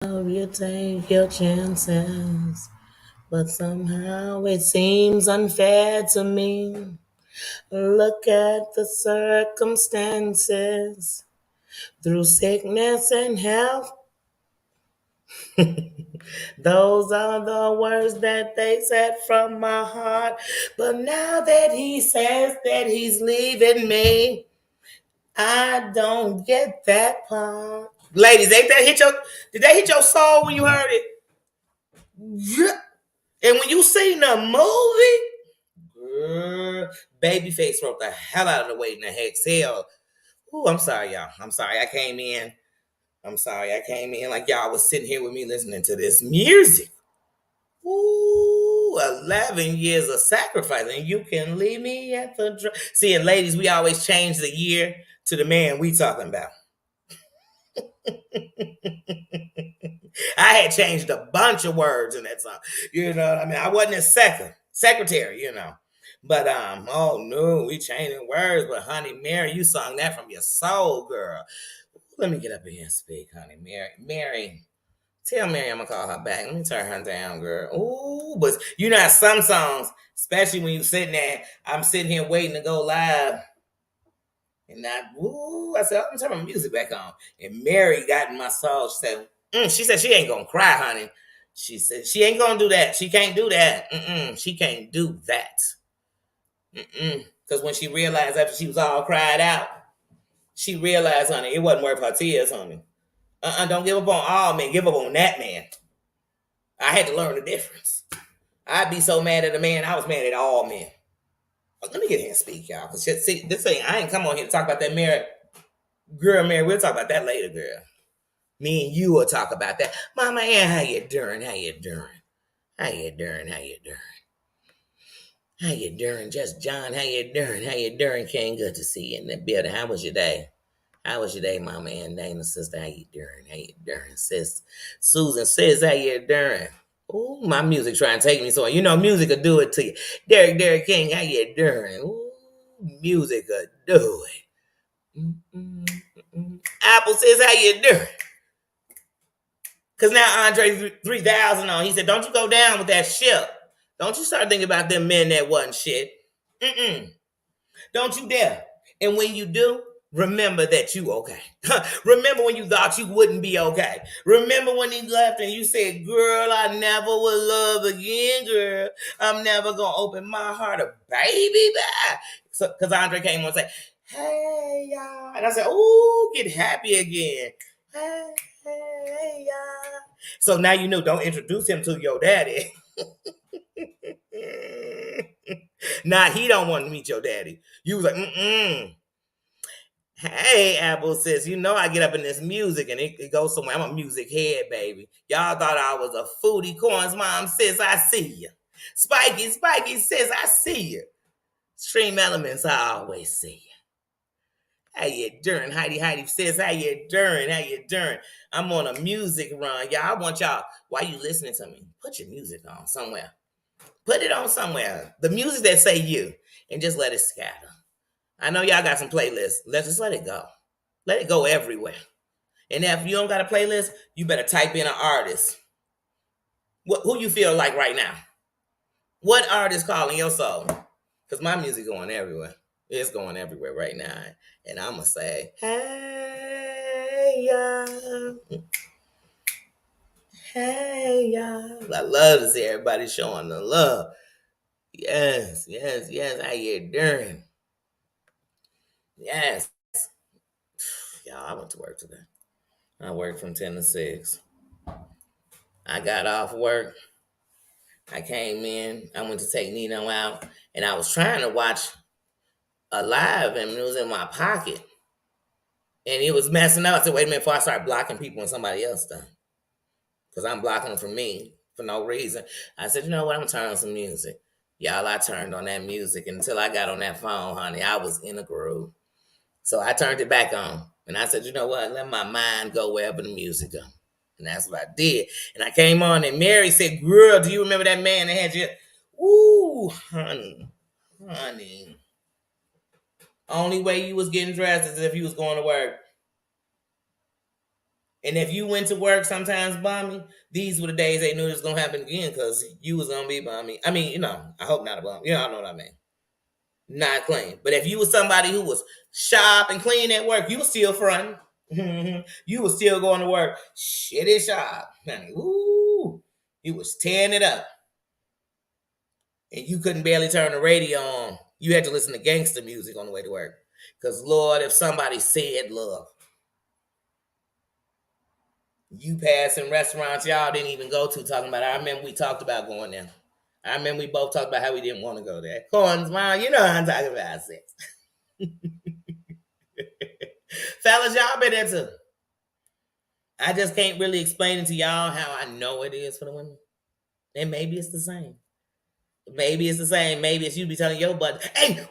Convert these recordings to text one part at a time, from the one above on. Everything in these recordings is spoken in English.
You take your chances, but somehow it seems unfair to me. Look at the circumstances through sickness and health. Those are the words that they said from my heart. But now that he says that he's leaving me, I don't get that part. Ladies, ain't that hit your did that hit your soul when you heard it? Yeah. And when you seen the movie, girl, Babyface wrote the hell out of the Waiting to Exhale. Ooh, I'm sorry, y'all. I'm sorry. I came in. I'm sorry. I came in like y'all was sitting here with me listening to this music. Ooh, 11 years of sacrifice, and you can leave me at the See, and ladies, we always change the year to the man we talking about. I had changed a bunch of words in that song. You know what I mean? I wasn't a secretary, you know. But oh no, we changing words. But honey, Mary, you sung that from your soul, girl. Let me get up in here and speak, honey. Mary, tell Mary I'm gonna call her back. Let me turn her down, girl. Ooh, but you know some songs, especially when you sitting there, I'm sitting here waiting to go live. And I said, I'm turn my music back on. And Mary got in my soul. She said she ain't gonna cry, honey. She said she ain't gonna do that. She can't do that. She can't do that. Because when she realized after she was all cried out, she realized, honey, it wasn't worth her tears, honey. Don't give up on all men. Give up on that man. I had to learn the difference. I'd be so mad at a man, I was mad at all men. But let me get here and speak, y'all. Because see, this thing, I ain't come on here to talk about that marriage. Girl, Mary, we'll talk about that later, girl. Me and you will talk about that. Mama Ann, how you doing? How you doing? How you doing? How you doing? How you doing? Just John, how you doing? How you doing, King? Good to see you in the building. How was your day? How was your day, Mama Ann, Dana, sister? How you doing? How you doing, sis? Susan says, how you doing? Ooh, my music trying to take me so you know music will do it to you. Derek King, how you doing? Ooh, music will do it. Apple says, how you doing? Because now Andre 3000 on. He said, don't you go down with that ship. Don't you start thinking about them men that wasn't shit. Don't you dare. And when you do, remember that you okay. Remember when you thought you wouldn't be okay. Remember when he left and you said, girl, I never will love again, girl. I'm never going to open my heart a baby back. So, because Andre came on and said, hey, y'all. And I said, ooh, get happy again. Hey, y'all. So now you know, don't introduce him to your daddy. Nah, he don't want to meet your daddy. You was like. Hey, Apple says, you know I get up in this music and it goes somewhere. I'm a music head, baby. Y'all thought I was a foodie. Corns mom says, I see you. Spiky says, I see you. Stream Elements, I always see you. How you doing? Heidi says, how you doing? How you doing? I'm on a music run. Y'all, I want y'all, while you listening to me, put your music on somewhere. Put it on somewhere. The music that say you. And just let it scatter. I know y'all got some playlists. Let's just let it go. Let it go everywhere. And if you don't got a playlist, you better type in an artist. Who you feel like right now? What artist calling your soul? Because my music going everywhere. It's going everywhere right now. And I'm going to say, hey, y'all. Hey, y'all. I love to see everybody showing the love. Yes. How you doing? Yes. Y'all, I went to work today. I worked from 10 to 6. I got off work. I came in. I went to take Nino out. And I was trying to watch a live and it was in my pocket. And it was messing up. I said, wait a minute before I start blocking people when somebody else done. Because I'm blocking them for me for no reason. I said, you know what? I'm going to turn on some music. Y'all, I turned on that music. And until I got on that phone, honey, I was in a groove. So I turned it back on. And I said, you know what? Let my mind go wherever the music goes. And that's what I did. And I came on and Mary said, girl, do you remember that man that had you? Ooh, honey. Only way you was getting dressed is if you was going to work. And if you went to work sometimes bummy, these were the days they knew it was gonna happen again because you was gonna be bummy. I mean, I hope not a bum. You know what I mean. Not clean. But if you was somebody who was sharp and clean at work, you was still fronting. You was still going to work. Shit is sharp. Honey. Ooh. You was tearing it up. And you couldn't barely turn the radio on. You had to listen to gangster music on the way to work. Because, Lord, if somebody said love, you passing restaurants y'all didn't even go to talking about it. I remember we talked about going there. I remember we both talked about how we didn't want to go there. Corns, man, you know what I'm talking about, sex. Fellas, y'all been into. I just can't really explain it to y'all how I know it is for the women. And maybe it's the same. Maybe it's the same. Maybe it's you be telling your buddy, hey,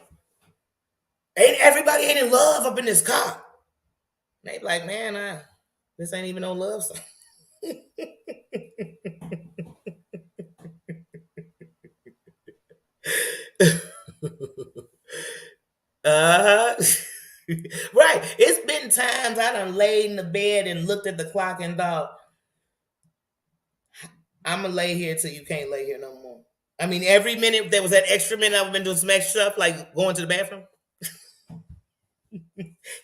ain't everybody ain't in love up in this car. They be like, man, this ain't even no love song. uh-huh. Right. It's been times I done laid in the bed and looked at the clock and thought, I'm gonna lay here till you can't lay here no more. I mean, every minute there was that extra minute I've been doing some extra stuff, like going to the bathroom.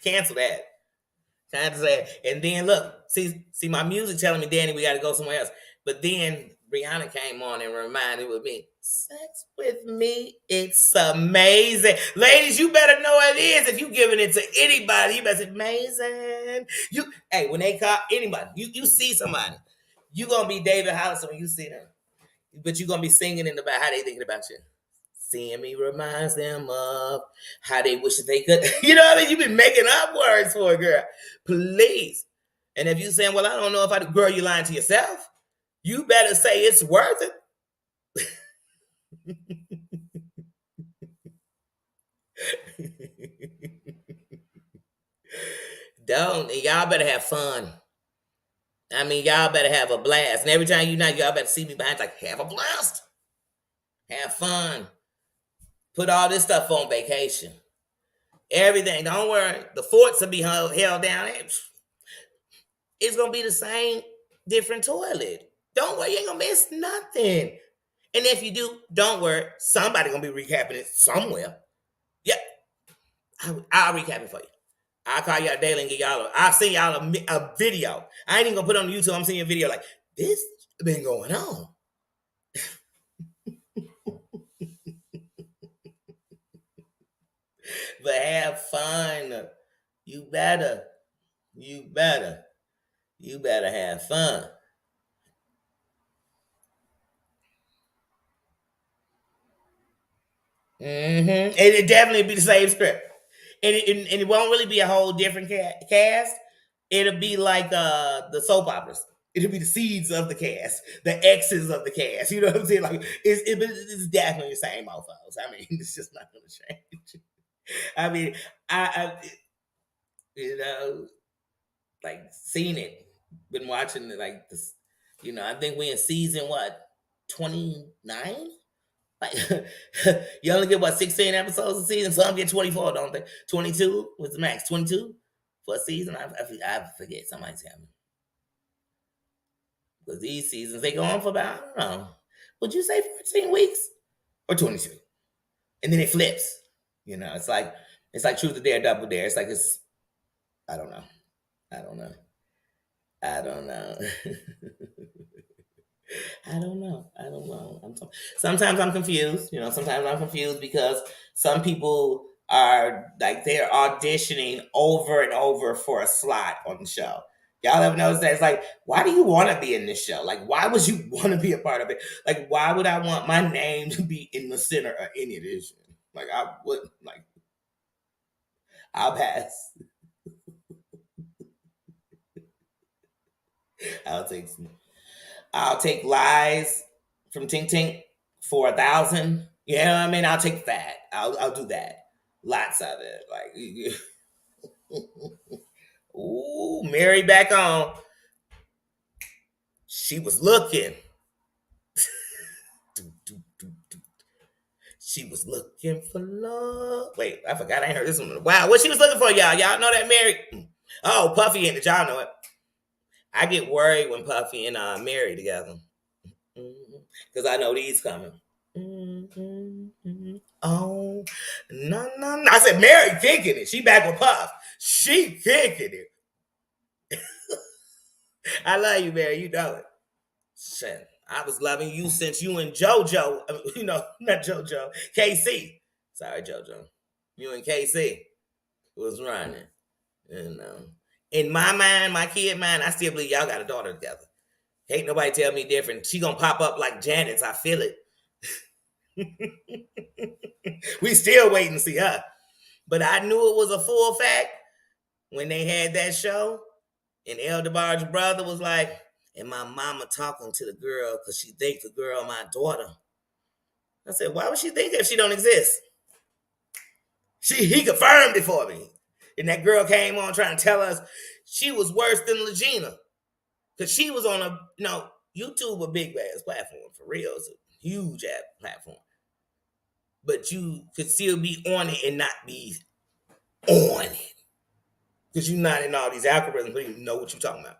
Cancel that. Time to say, and then look, see my music telling me, Danny, we got to go somewhere else. But then Rihanna came on and reminded with me, sex with me, it's amazing. Ladies, you better know it is. If you giving it to anybody, you better say amazing. Hey, when they call anybody, you see somebody, you gonna be David Hollison when you see them, but you gonna be singing in about how they thinking about you. Seeing me reminds them of how they wish that they could. You know what I mean? You've been making up words for a girl. Please. And if you saying, well, I don't know if girl, you lying to yourself. You better say it's worth it. Don't. Y'all better have fun. I mean, y'all better have a blast. And every time y'all better see me behind, like, have a blast. Have fun. Put all this stuff on vacation. Everything. Don't worry. The forts will be held down. It's going to be the same, different toilet. Don't worry. You ain't going to miss nothing. And if you do, don't worry. Somebody going to be recapping it somewhere. Yeah. I'll recap it for you. I'll call y'all daily and get y'all. I'll send y'all a video. I ain't even going to put it on YouTube. I'm sending you a video like, this been going on. But have fun. You better have fun. And it definitely be the same script. And it won't really be a whole different cast. It'll be like the soap operas. It'll be the seeds of the cast, the exes of the cast. You know what I'm saying? Like it's definitely the same mofos. I mean, it's just not going to change. I mean, I like seen it, been watching it like this. I think we in season 29. Like you only get 16 episodes a season. Some get 24, don't they? 22 was the max. 22 for a season. I forget. Somebody's telling me. Because these seasons they go on for about, I don't know. Would you say 14 weeks or 22? And then it flips. It's like Truth or Dare, Double Dare. It's like I don't know. I don't know. I don't know. Sometimes I'm confused. Sometimes I'm confused because some people are like they're auditioning over and over for a slot on the show. Y'all ever notice that? It's like, why do you want to be in this show? Like, why would you want to be a part of it? Like, why would I want my name to be in the center of any of this shit? Like, I wouldn't. Like, I'll pass. I'll take lies from Tink Tink for 1,000. You know what I mean? I'll take that. I'll do that. Lots of it. Like, ooh, Mary back on. She was looking. She was looking for love. Wait, I forgot I ain't heard this one. Wow, what she was looking for, y'all? Y'all know that Mary? Oh, Puffy in it. Y'all know it. I get worried when Puffy and Mary together. Because I know these coming. Oh, no, no, no. I said, Mary kicking it. She back with Puff. She kicking it. I love you, Mary. You know it. Shit. I was loving you since you and JoJo, not JoJo, KC. Sorry, JoJo. You and KC was running. You know. In my mind, my kid mind, I still believe y'all got a daughter together. Ain't nobody tell me different. She gonna pop up like Janet's. I feel it. We still waiting to see her. But I knew it was a full fact when they had that show. And El DeBarge's brother was like, and my mama talking to the girl because she thinks the girl my daughter. I said, why would she think that if she don't exist? He confirmed it for me. And that girl came on trying to tell us she was worse than Legina. Because she was on YouTube a big ass platform, for real. It's a huge ass platform. But you could still be on it and not be on it. Because you're not in all these algorithms, you don't even know what you're talking about.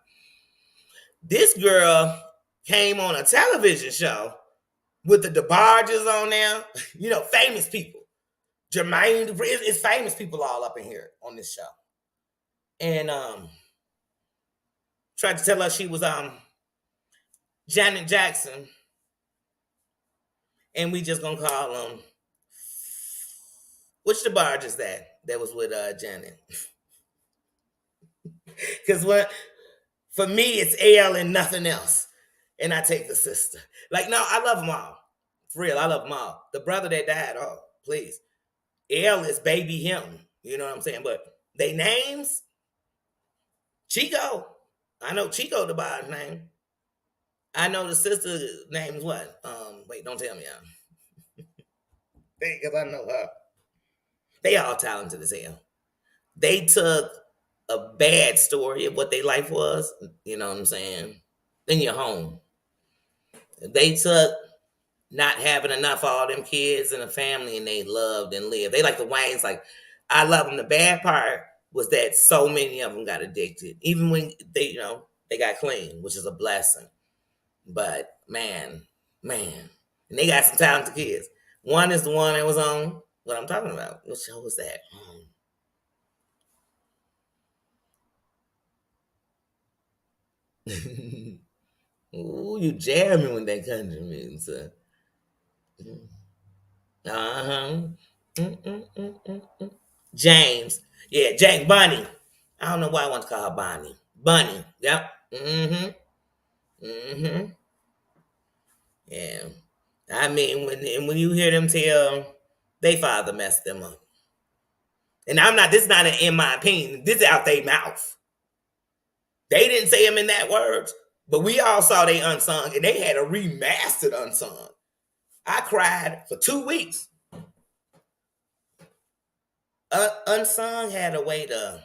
This girl came on a television show with the DeBarges on there, famous people. Jermaine, it's famous people all up in here on this show. And tried to tell us she was Janet Jackson. And we just gonna call them, which DeBarge is that was with Janet? Because for me, it's L and nothing else. And I take the sister. Like, no, I love them all. For real, I love them all. The brother that died, oh, please. L is baby him. You know what I'm saying? But they names, Chico. I know Chico DeBarge's name. I know the sister's name is what? Wait, don't tell me. Because I know her. They all talented as hell. They took a bad story of what their life was, you know what I'm saying, in your home. They took not having enough of all them kids and a family, and they loved and lived. They like the Waynes, like, I love them. The bad part was that so many of them got addicted, even when they got clean, which is a blessing. But man, and they got some talented kids. One is the one that was on what I'm talking about. What show was that? Ooh, you jamming with that country music, son. Uh-huh. James. Yeah, James. Bunny. I don't know why I want to call her Bonnie. Bunny. Yep. Mm-hmm. Mm-hmm. Yeah. I mean, when you hear them tell they father messed them up. And this is not in my opinion. This is out their mouth. They didn't say them in that words, but we all saw they unsung, and they had a remastered unsung. I cried for 2 weeks. Unsung had a way to,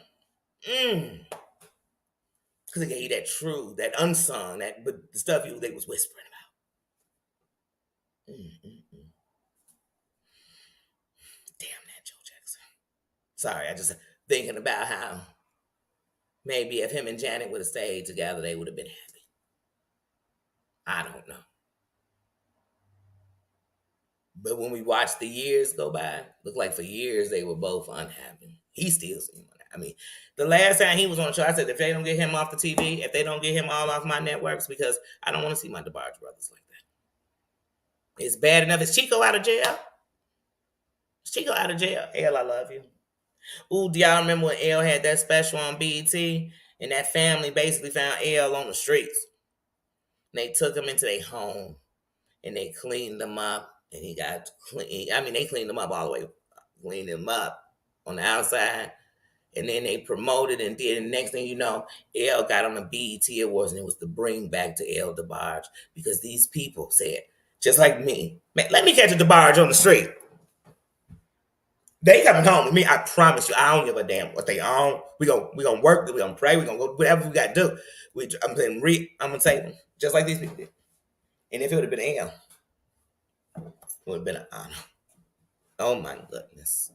because it gave you that true, that unsung, but the stuff they was whispering about. Damn that Joe Jackson. Sorry, I just thinking about how maybe if him and Janet would have stayed together, they would have been happy. I don't know. But when we watched the years go by, looked like for years they were both unhappy. He still seemed unhappy. I mean, the last time he was on the show, I said, if they don't get him off the TV, if they don't get him all off my networks, because I don't want to see my DeBarge brothers like that. It's bad enough. Is Chico out of jail? Is Chico out of jail? L, I love you. Ooh, do y'all remember when L had that special on BET? And that family basically found L on the streets. And they took him into their home. And they cleaned him up. And he got clean. I mean, they cleaned him up all the way. Cleaned him up on the outside. And then they promoted and did. And next thing you know, L got on the BET Awards. And it was to bring back to L DeBarge. Because these people said, just like me, man, let me catch a DeBarge on the street. They coming home with me. I promise you. I don't give a damn what they own. We gonna work. We gonna pray. We gonna go whatever we gotta do. I'm gonna save them just like these people did. And if it would have been L, it would have been an honor. Oh my goodness.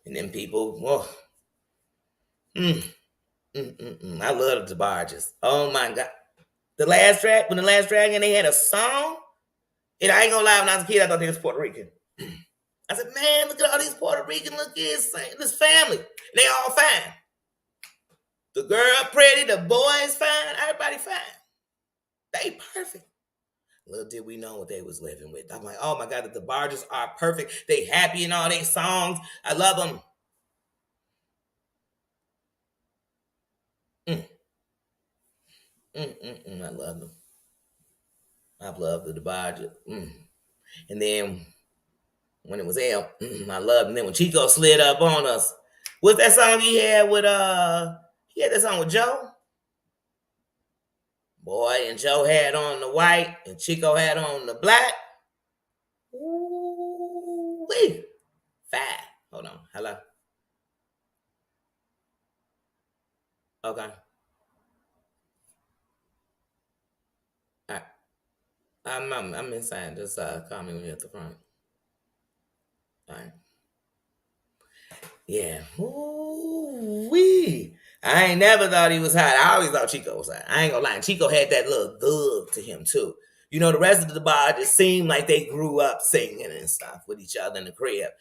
And then people, whoa. I love the barges. Oh my god. When the last dragon they had a song, and I ain't gonna lie, when I was a kid, I thought they was Puerto Rican. I said, man, look at all these Puerto Rican look kids, this family. They all fine. The girl pretty, the boys fine, everybody fine. They perfect. Little did we know what they was living with. I'm like, oh my god, the barges are perfect. They happy in all their songs. I love them. Mm, I love them. I love the barges. And then when it was L, I loved. And then when Chico slid up on us, what's that song he had with He had that song with Joe. Boy, and Joe had on the white, and Chico had on the black. Ooh wee. Fat. Hold on. Hello. Okay. All right. I'm inside. Just call me when you're at the front. All right. Yeah. Ooh wee. I ain't never thought he was hot. I always thought Chico was hot. I ain't gonna lie. Chico had that little thug to him too. You know, the rest of the bar just seemed like they grew up singing and stuff with each other in the crib,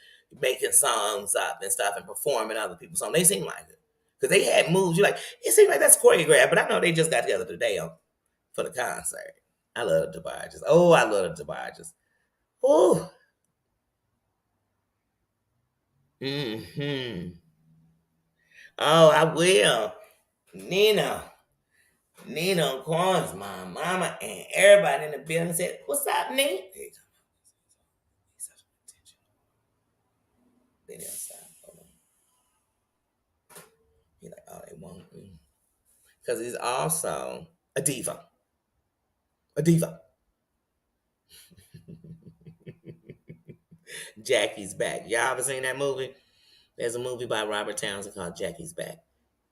making songs up and stuff and performing other people's songs. They seemed like it. Because they had moves. You're like, it seemed like that's choreographed, but I know they just got together today for the concert. I love the Barges. Oh, I love the Barges. Oh. Mm-hmm. Oh, I will. Nina. Nina Corns, my mama, and everybody in the building said, what's up, Nina? They didn't stop. Hold on. He like, oh, they won't. Because he's also a diva. A diva. Jackie's Back. Y'all ever seen that movie? There's a movie by Robert Townsend called Jackie's Back.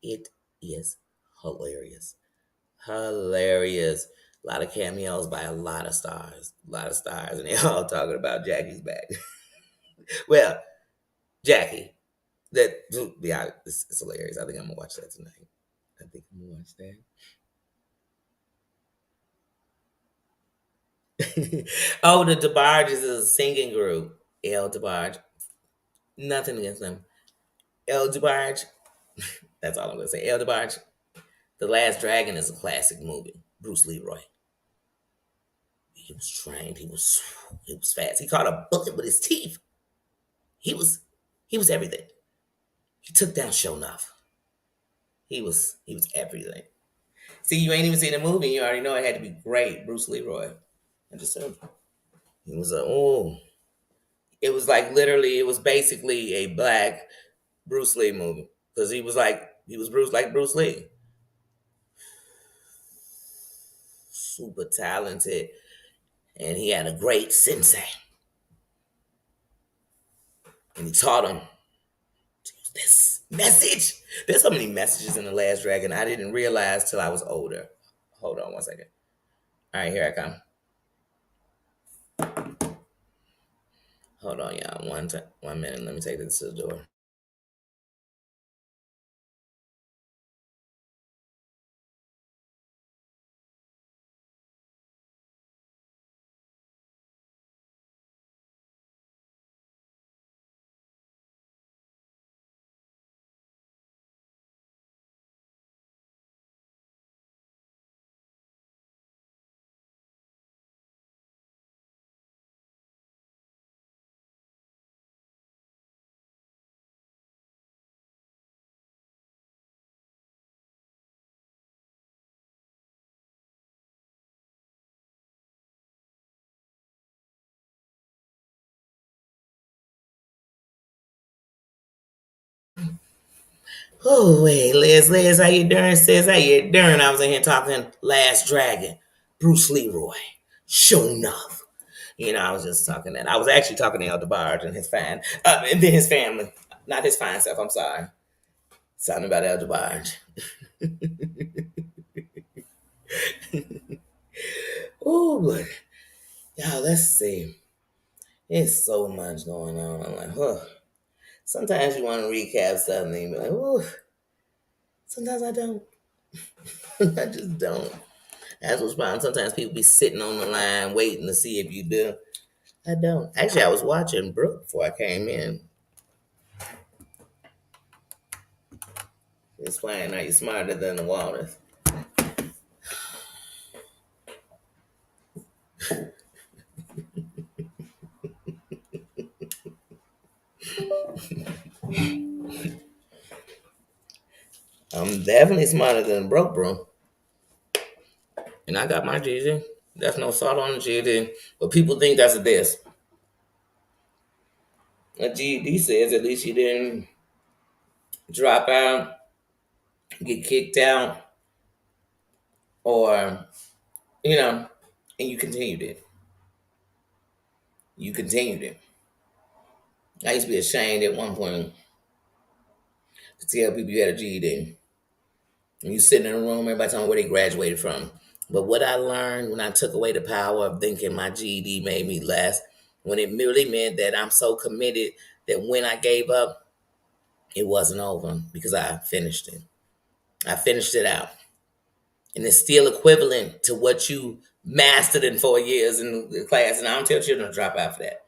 It is hilarious. Hilarious. A lot of cameos by a lot of stars. A lot of stars. And they all talking about Jackie's Back. Well, Jackie. That yeah, it's hilarious. I think I'm gonna watch that tonight. I think I'm gonna watch that. Oh, the DeBarges is a singing group. El DeBarge. Nothing against them. El DeBarge. That's all I'm gonna say. El DeBarge. The Last Dragon is a classic movie. Bruce Leroy. He was trained. He was fast. He caught a bullet with his teeth. He was everything. He took down Shonuff. He was everything. See, you ain't even seen the movie. You already know it had to be great. Bruce Leroy. I just said he was It was like literally. It was basically a black Bruce Lee movie because he was Bruce like Bruce Lee, super talented, and he had a great sensei, and he taught him this message. There's so many messages in The Last Dragon I didn't realize till I was older. Hold on one second. All right, here I come. Hold on, y'all. 1 minute. Let me take this to the door. Oh wait, Liz, how you doing? Sis, how you doing? I was in here talking Last Dragon, Bruce Leroy, show enough. I was just talking that. I was actually talking to Elder Barge and and then his family, not his fine self. I'm sorry. Something about Elder Barge. Oh, but y'all, let's see. There's so much going on. I'm like, huh. Sometimes you want to recap something, but like, Sometimes I don't. I just don't. That's what's fine. Sometimes people be sitting on the line waiting to see if you do. I don't. Actually, I was watching Brooke before I came in. It's fine. Now you're smarter than the Walrus. I'm definitely smarter than Broke Bro. And I got my GED. That's no salt on the GED. But people think that's a diss. A GED says at least you didn't drop out, get kicked out, or, you know, and you continued it. You continued it. I used to be ashamed at one point to tell people you had a GED. And you sitting in a room, everybody telling me where they graduated from. But what I learned when I took away the power of thinking my GED made me less, when it merely meant that I'm so committed that when I gave up, it wasn't over because I finished it. I finished it out. And it's still equivalent to what you mastered in 4 years in the class. And I don't tell children to drop out for that.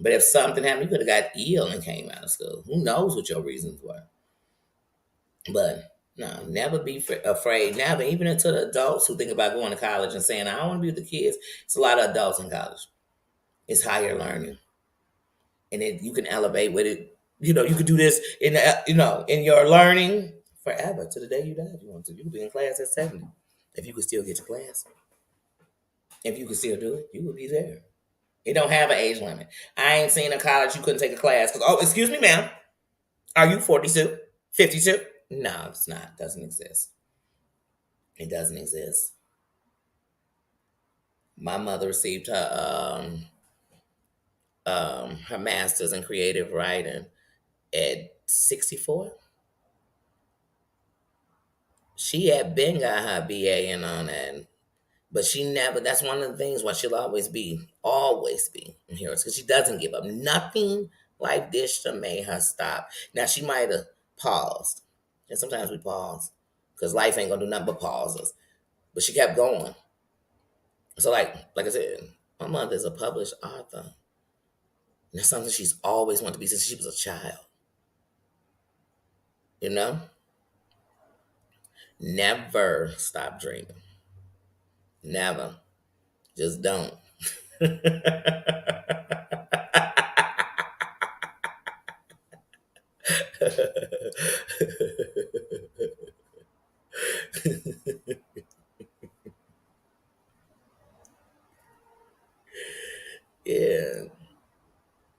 But if something happened, you could have got ill and came out of school. Who knows what your reasons were? But no, never be afraid. Never, even to the adults who think about going to college and saying, I don't want to be with the kids. It's a lot of adults in college. It's higher learning. And you can elevate with it. You can do this in your learning forever to the day you die if you want to. You could be in class at 70. If you could still get to class. If you could still do it, you would be there. It don't have an age limit. I ain't seen a college you couldn't take a class because, oh, excuse me, ma'am. Are you 42? 52? No, it's not. It doesn't exist. It doesn't exist. My mother received her master's in creative writing at 64. She had been got her BA and on that, but she never. That's one of the things why she'll always be in heroes because she doesn't give up. Nothing like this to make her stop. Now she might have paused, and sometimes we pause because life ain't gonna do nothing but pause us. But she kept going. So like I said, my mother is a published author. And that's something she's always wanted to be since she was a child. You know? Never stop dreaming. Never. Just don't. Yeah.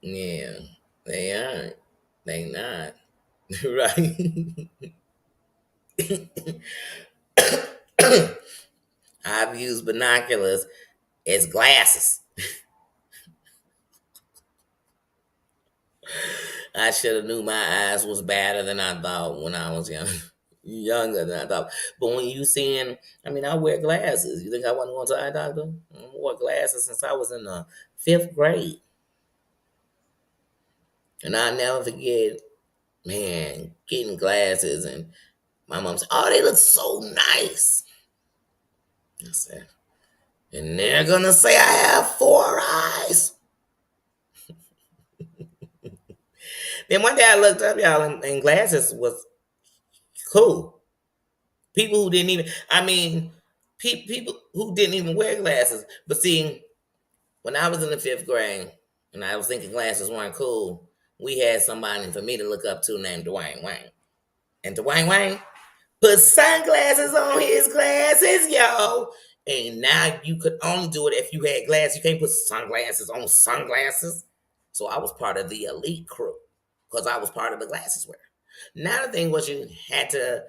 Yeah. They aren't. They not. Right? I've used binoculars as glasses. I should have knew my eyes was better than I thought when I was young. Younger than I thought. But when you seeing, I wear glasses. You think I wasn't going to eye doctor? I wore glasses since I was in the 5th grade. And I'll never forget, man, getting glasses and my mom said, oh, they look so nice. I said, and they're gonna say I have 4 eyes. Then one day I looked up, y'all, and glasses was cool. People who didn't even, people who didn't even wear glasses. But see, when I was in the 5th grade and I was thinking glasses weren't cool, we had somebody for me to look up to named Dwayne Wayne. And Dwayne Wayne put sunglasses on his glasses, yo. And now you could only do it if you had glasses. You can't put sunglasses on sunglasses. So I was part of the elite crew because I was part of the glasses wearer. Now the thing was you had to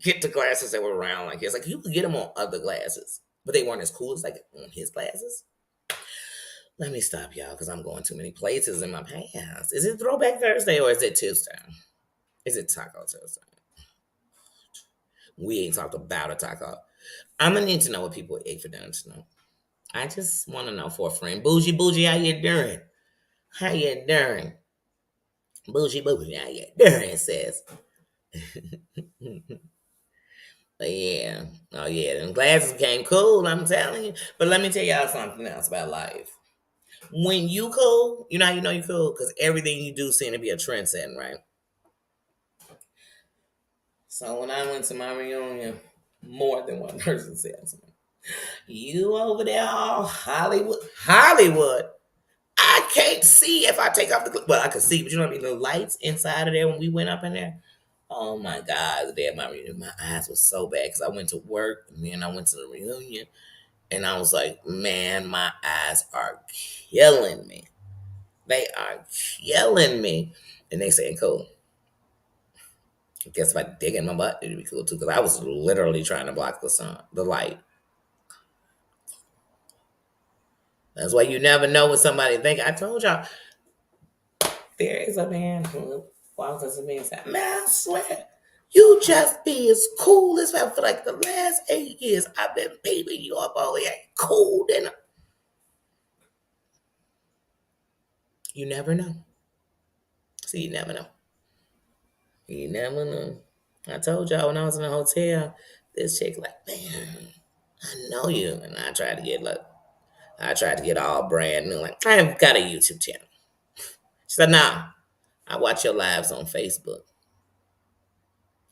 get the glasses that were round like his. Like you could get them on other glasses, but they weren't as cool as like on his glasses. Let me stop y'all because I'm going too many places in my past. Is it Throwback Thursday or is it Tuesday? Is it Taco Tuesday? We ain't talked about a taco. I'm gonna need to know what people ate for dinner tonight. I just want to know for a friend. Bougie, how you doing? How you doing? Bougie, how you doing? Says. But yeah, oh yeah, them glasses became cool. I'm telling you. But let me tell y'all something else about life. When you cool, you know how you know you cool because everything you do seem to be a trend setting, right? So when I went to my reunion, more than one person said to me, "You over there, all Hollywood, Hollywood." I can't see if I take off the. Well, I could see, but you know what I mean. The lights inside of there when we went up in there. Oh my God, the day of my reunion, my eyes were so bad because I went to work and then I went to the reunion, and I was like, man, my eyes are killing me. They are killing me. And they saying, cool. I guess if I dig in my butt, it'd be cool too. Because I was literally trying to block the sun, the light. That's why you never know what somebody think. I told y'all, there is a man who walks up to me and said, man, I swear, you just be as cool as hell for like the last 8 years. I've been peeping you up over here. Cool than you never know. See, you never know. You never know. I told y'all when I was in the hotel, this chick like, man, I know you. And I tried to get all brand new. Like, I've got a YouTube channel. She said, nah, I watch your lives on Facebook.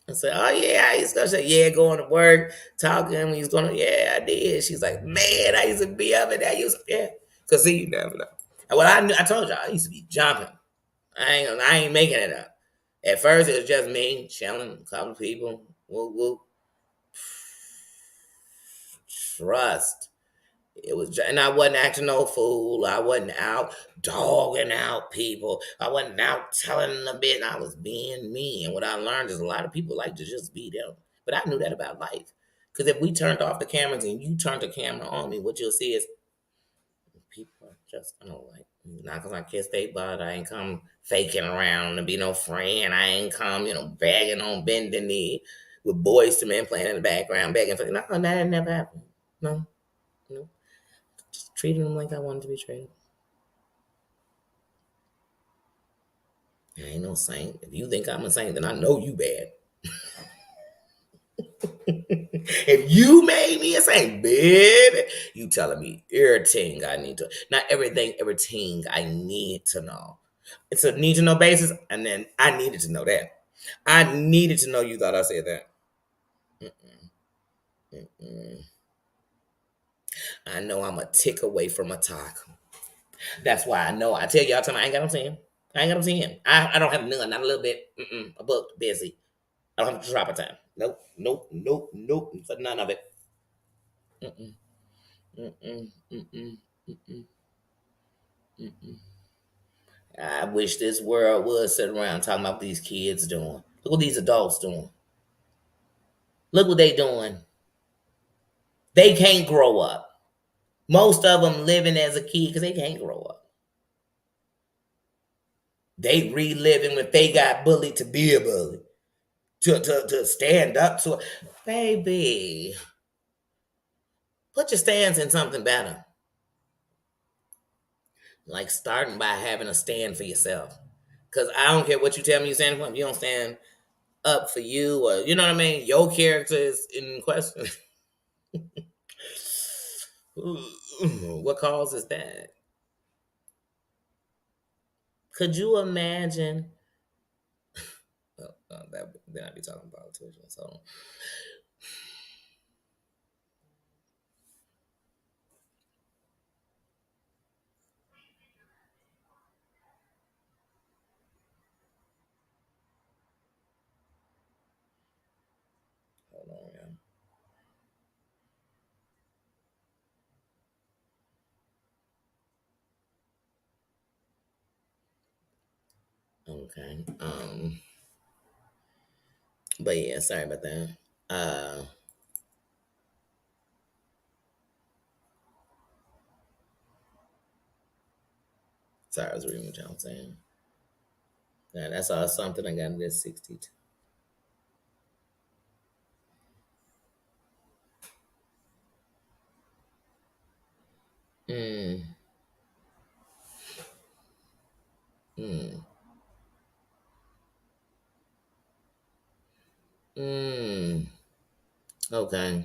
I said, oh yeah, I used to say, yeah, going to work, talking when he's going to, yeah, I did. She's like, man, I used to be up in there. Yeah. Cause see, you never know. And what I knew, I told y'all, I used to be jumping. I ain't making it up. At first, it was just me chilling, a couple of people. Whoop whoop. Trust. It was, and I wasn't acting no fool. I wasn't out dogging out people. I wasn't out telling them a bit. I was being me. And what I learned is a lot of people like to just be them. But I knew that about life. Because if we turned off the cameras and you turned the camera on me, what you'll see is people are just gonna like not because I kissed they butt. I ain't come faking around to be no friend. I ain't come, bagging on bending knee with boys to men playing in the background, begging for no, that never happened. No, no. Just treating them like I wanted to be treated. I ain't no saint. If you think I'm a saint, then I know you bad. If you made me a saint, baby, you telling me everything I need to. Not everything I need to know. It's a need to know basis, and then I needed to know that. I needed to know you thought I said that. Mm-mm, mm-mm. I know I'm a tick away from a talk. That's why I know. I tell y'all, time I ain't got no saying. I ain't got no saying. I don't have none, not a little bit. A book, busy. I don't have to drop a time. Nope, nope, nope, nope, for none of it. Mm-mm, mm-mm, mm-mm, mm-mm, mm-mm. I wish this world would sit around talking about what these kids doing. Look what these adults doing. Look what they doing. They can't grow up. Most of them living as a kid because they can't grow up. They reliving if they got bullied to be a bully. To stand up to it. Baby, put your stance in something better. Like starting by having a stand for yourself. Because I don't care what you tell me you stand for. If you don't stand up for you or, you know what I mean? Your character is in question. What causes that? Could you imagine? That then I'd be talking about politicians. So hold on, yeah. Okay. But yeah, sorry about that. Uh, sorry, I was reading what y'all was saying. Yeah, that's all something I got this 62. Mm, mm. Okay.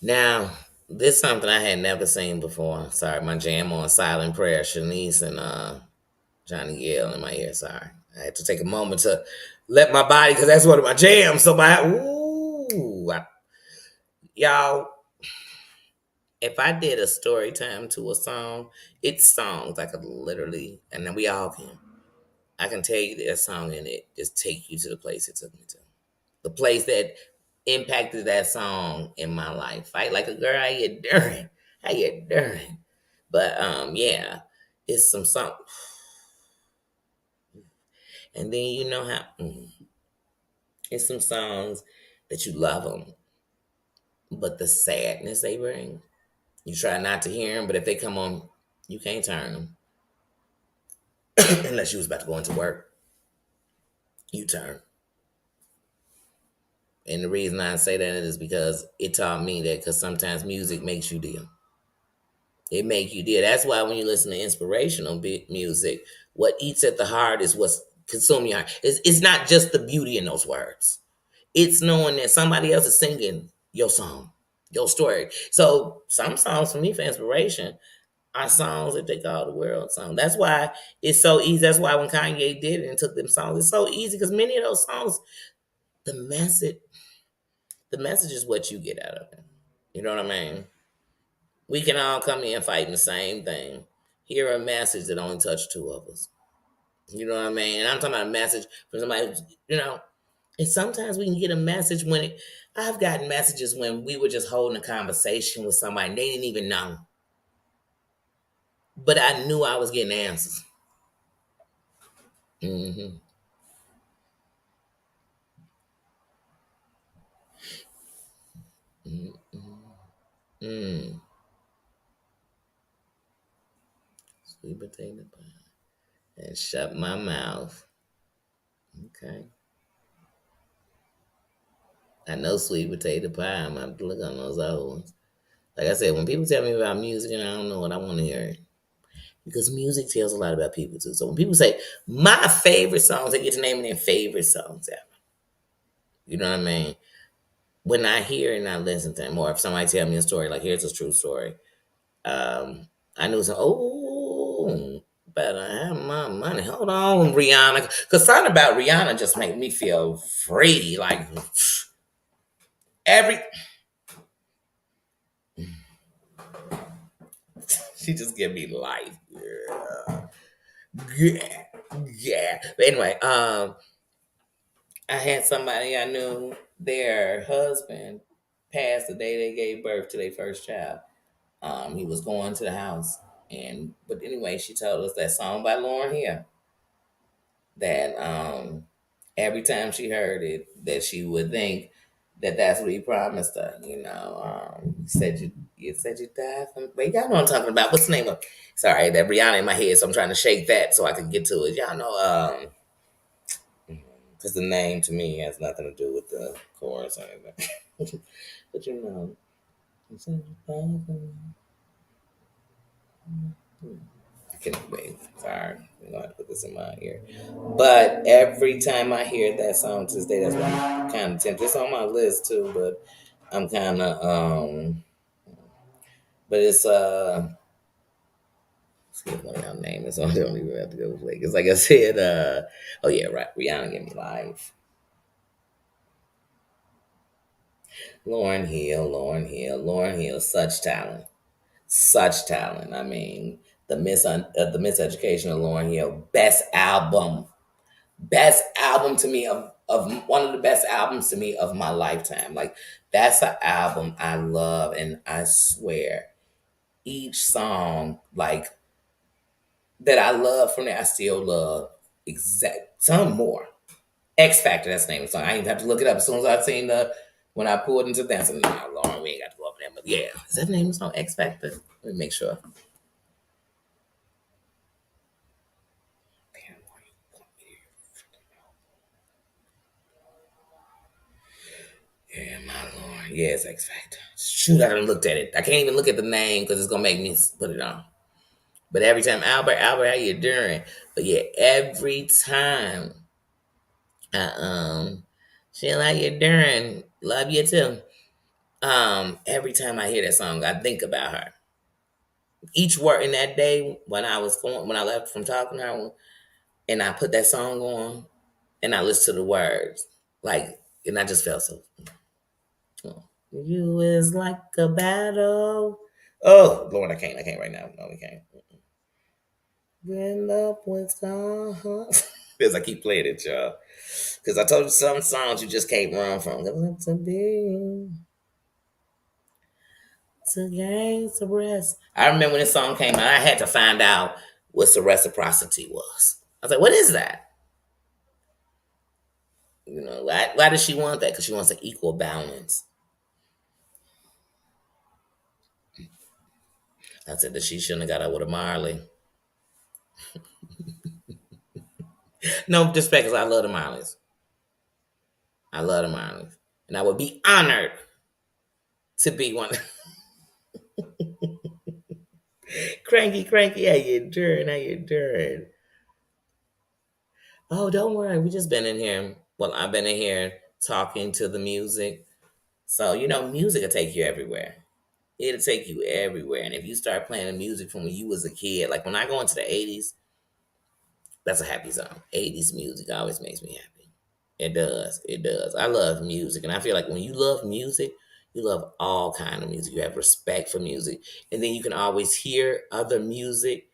Now, this is something I had never seen before. Sorry, my jam on Silent Prayer, Shanice and Johnny Gill in my ear. Sorry. I had to take a moment to let my body, because that's one of my jams. So y'all, if I did a story time to a song, it's songs I could literally, and then we all can. I can tell you that song and it just take you to the place it took me to. The place that impacted that song in my life. Fight like a girl, how you doing? How you doing? But yeah, it's some song. And then you know how it's some songs that you love them, but the sadness they bring, you try not to hear them. But if they come on, you can't turn them unless you was about to go into work. You turn. And the reason I say that is because it taught me that, because sometimes music makes you deal. It make you deal. That's why when you listen to inspirational music, what eats at the heart is what's consuming your heart. It's not just the beauty in those words. It's knowing that somebody else is singing your song, your story. So some songs for me for inspiration are songs that they call the world song. That's why it's so easy. That's why when Kanye did it and took them songs, it's so easy because many of those songs, the message, the message is what you get out of it. You know what I mean? We can all come in fighting the same thing. Hear a message that only touched two of us. You know what I mean? And I'm talking about a message from somebody who's, and sometimes we can get a message when I've gotten messages when we were just holding a conversation with somebody and they didn't even know. But I knew I was getting answers. Mm-hmm. Mm-hmm. Sweet potato pie. And shut my mouth. Okay. I know sweet potato pie. I'm going to look on those other ones. Like I said, when people tell me about music and I don't know what I want to hear, because music tells a lot about people too. So when people say my favorite songs, they get to naming their favorite songs ever. You know what I mean? When I hear and I listen to them, or if somebody tell me a story, like here's a true story, I knew some. Oh, better have my money. Hold on, Rihanna, because something about Rihanna just made me feel free. Like every, she just give me life. Yeah, yeah, yeah. But anyway, I had somebody I knew, their husband passed the day they gave birth to their first child. He was going to the house, but anyway, she told us that song by Lauren Hill that every time she heard it, that she would think that that's what he promised her. You said you died from. Wait, y'all know what I'm talking about. What's the name of? Sorry, that Rihanna in my head, so I'm trying to shake that so I can get to it. Y'all know, because the name to me has nothing to do with the chorus or anything. But you said you died from. I can't wait. Sorry, I'm gonna have to put this in my ear. But every time I hear that song to this day, that's why I'm kind of tempted. It's on my list too, but I'm kind of But it's excuse me, y'all name it, so I don't even have to go play. Because like I said, oh yeah, right, Rihanna give me life. Lauren Hill, such talent, such talent. I mean, the Miseducation of Lauren Hill, best album to me of one of the best albums to me of my lifetime. Like that's an album I love, and I swear each song like that I love from there, I still love exact some more. X Factor, that's the name of the song. I didn't even have to look it up as soon as I seen the when I pulled into dancing. Nah, Lauren, we ain't got to go up there, but yeah, is that the name of the song? X Factor. Let me make sure. Yeah, my lord. Yeah, it's X Factor. Shoot, I haven't looked at it. I can't even look at the name because it's gonna make me put it on. But every time, Albert, how you doing? But yeah, every time Uh, um, Sheila, how you doing? Love you too. Every time I hear that song, I think about her. Each word in that day when I left from talking to her, and I put that song on, and I listened to the words, like, and I just felt so. Oh, you is like a battle. Oh Lord, I can't right now. No, we can't. When love was gone, because I keep playing it, y'all. Because I told you some songs you just can't run from. To be to gain some rest. I remember when this song came out, I had to find out what the reciprocity was. I was like, what is that? Why does she want that? Because she wants an equal balance. I said that she shouldn't have got out with a Marley. No disrespect, because I love the Marleys. I love the Marleys. And I would be honored to be one. Cranky, cranky, how you doing? How you doing? Oh, don't worry. We just been in here. Well, I've been in here talking to the music. So, music will take you everywhere. It'll take you everywhere. And if you start playing the music from when you was a kid, like when I go into the 80s, that's a happy song. 80s music always makes me happy. It does. It does. I love music. And I feel like when you love music, you love all kind of music. You have respect for music. And then you can always hear other music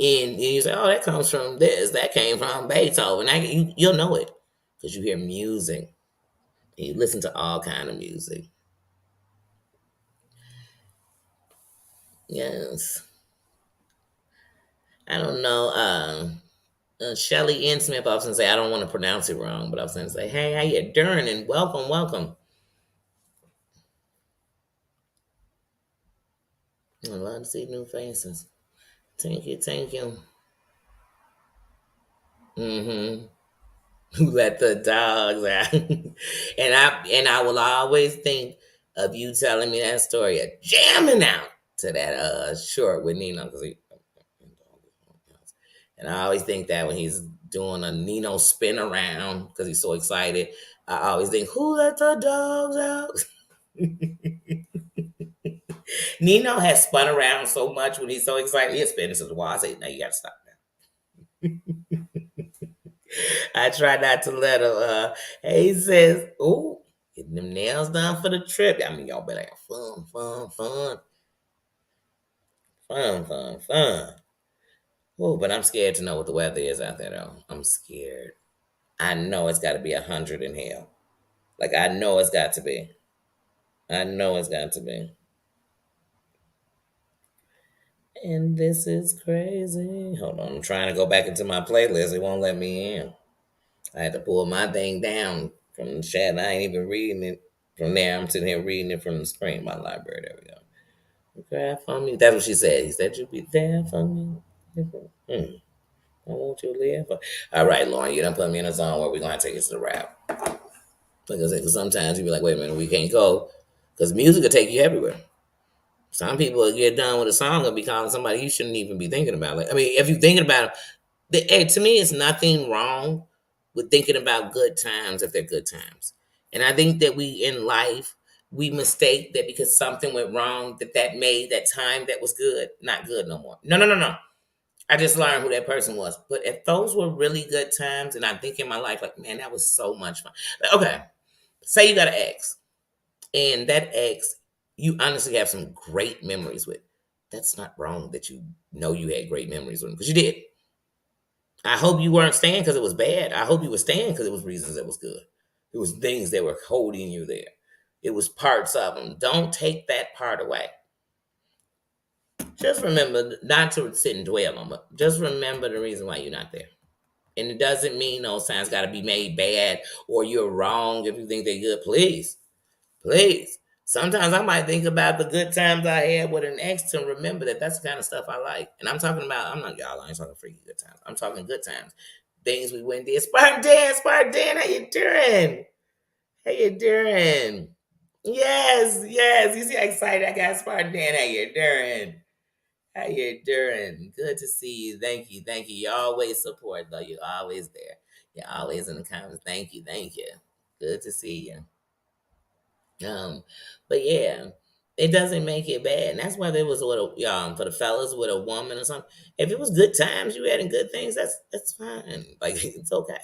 and you say, "Oh, that comes from this. That came from Beethoven." You'll know it because you hear music and you listen to all kind of music. Yes, I don't know. Shelly N. Smith, I was gonna say I don't want to pronounce it wrong, but I was gonna say, "Hey, how you doing?" And welcome, welcome. I love to see new faces. Thank you, thank you. Mm-hmm. Who let the dogs out? and I will always think of you telling me that story of jamming out to that short with Nino because and I always think that when he's doing a Nino spin around because he's so excited, I always think, who let the dogs out? Nino has spun around so much when he's so excited, he'll spin into the wall. I say, no, you gotta stop now. I try not to let him. He says, "Ooh, getting them nails done for the trip." I mean, y'all better have fun, fun, fun, fun, fun, fun. Oh, but I'm scared to know what the weather is out there, though. I'm scared. I know it's got to be 100 in hell. Like I know it's got to be. I know it's got to be. And this is crazy. Hold on, I'm trying to go back into my playlist. It won't let me in. I had to pull my thing down from the chat. I ain't even reading it from there. I'm sitting here reading it from the screen, my library. There we go. Cry for me. That's what she said. He said, "You be there for me. I want you to live." All right, Lauren, you done put me in a zone where we're going to take us to the rap. Like I said, because sometimes you be like, wait a minute, we can't go. Because music will take you everywhere. Some people will get done with a song and be calling somebody you shouldn't even be thinking about. Like, I mean, if you're thinking about to me, it's nothing wrong with thinking about good times if they're good times. And I think that we in life we mistake that because something went wrong that made that time that was good not good no more. No, no, no, no. I just learned who that person was. But if those were really good times, and I think in my life, like man, that was so much fun. Okay, say you got an ex, and that ex you honestly have some great memories with. That's not wrong that you know you had great memories with because you did. I hope you weren't staying because it was bad. I hope you were staying because it was reasons that was good. It was things that were holding you there. It was parts of them. Don't take that part away. Just remember not to sit and dwell on it. Just remember the reason why you're not there. And it doesn't mean those signs got to be made bad or you're wrong if you think they're good. Please, please. Sometimes I might think about the good times I had with an ex to remember that that's the kind of stuff I like. And I'm talking about, I'm not y'all, I ain't talking freaky good times. I'm talking good times. Things we went and did. Spartan, how you doing? How you doing? Yes, yes. You see how excited I got, Spartan. How you doing? How you doing? Good to see you. Thank you. Thank you. You always support though. You're always there. You're always in the comments. Thank you, thank you. Good to see you. But yeah, it doesn't make it bad, and that's why there was with a for the fellas with a woman or something. If it was good times, you had and good things, that's fine. Like it's okay.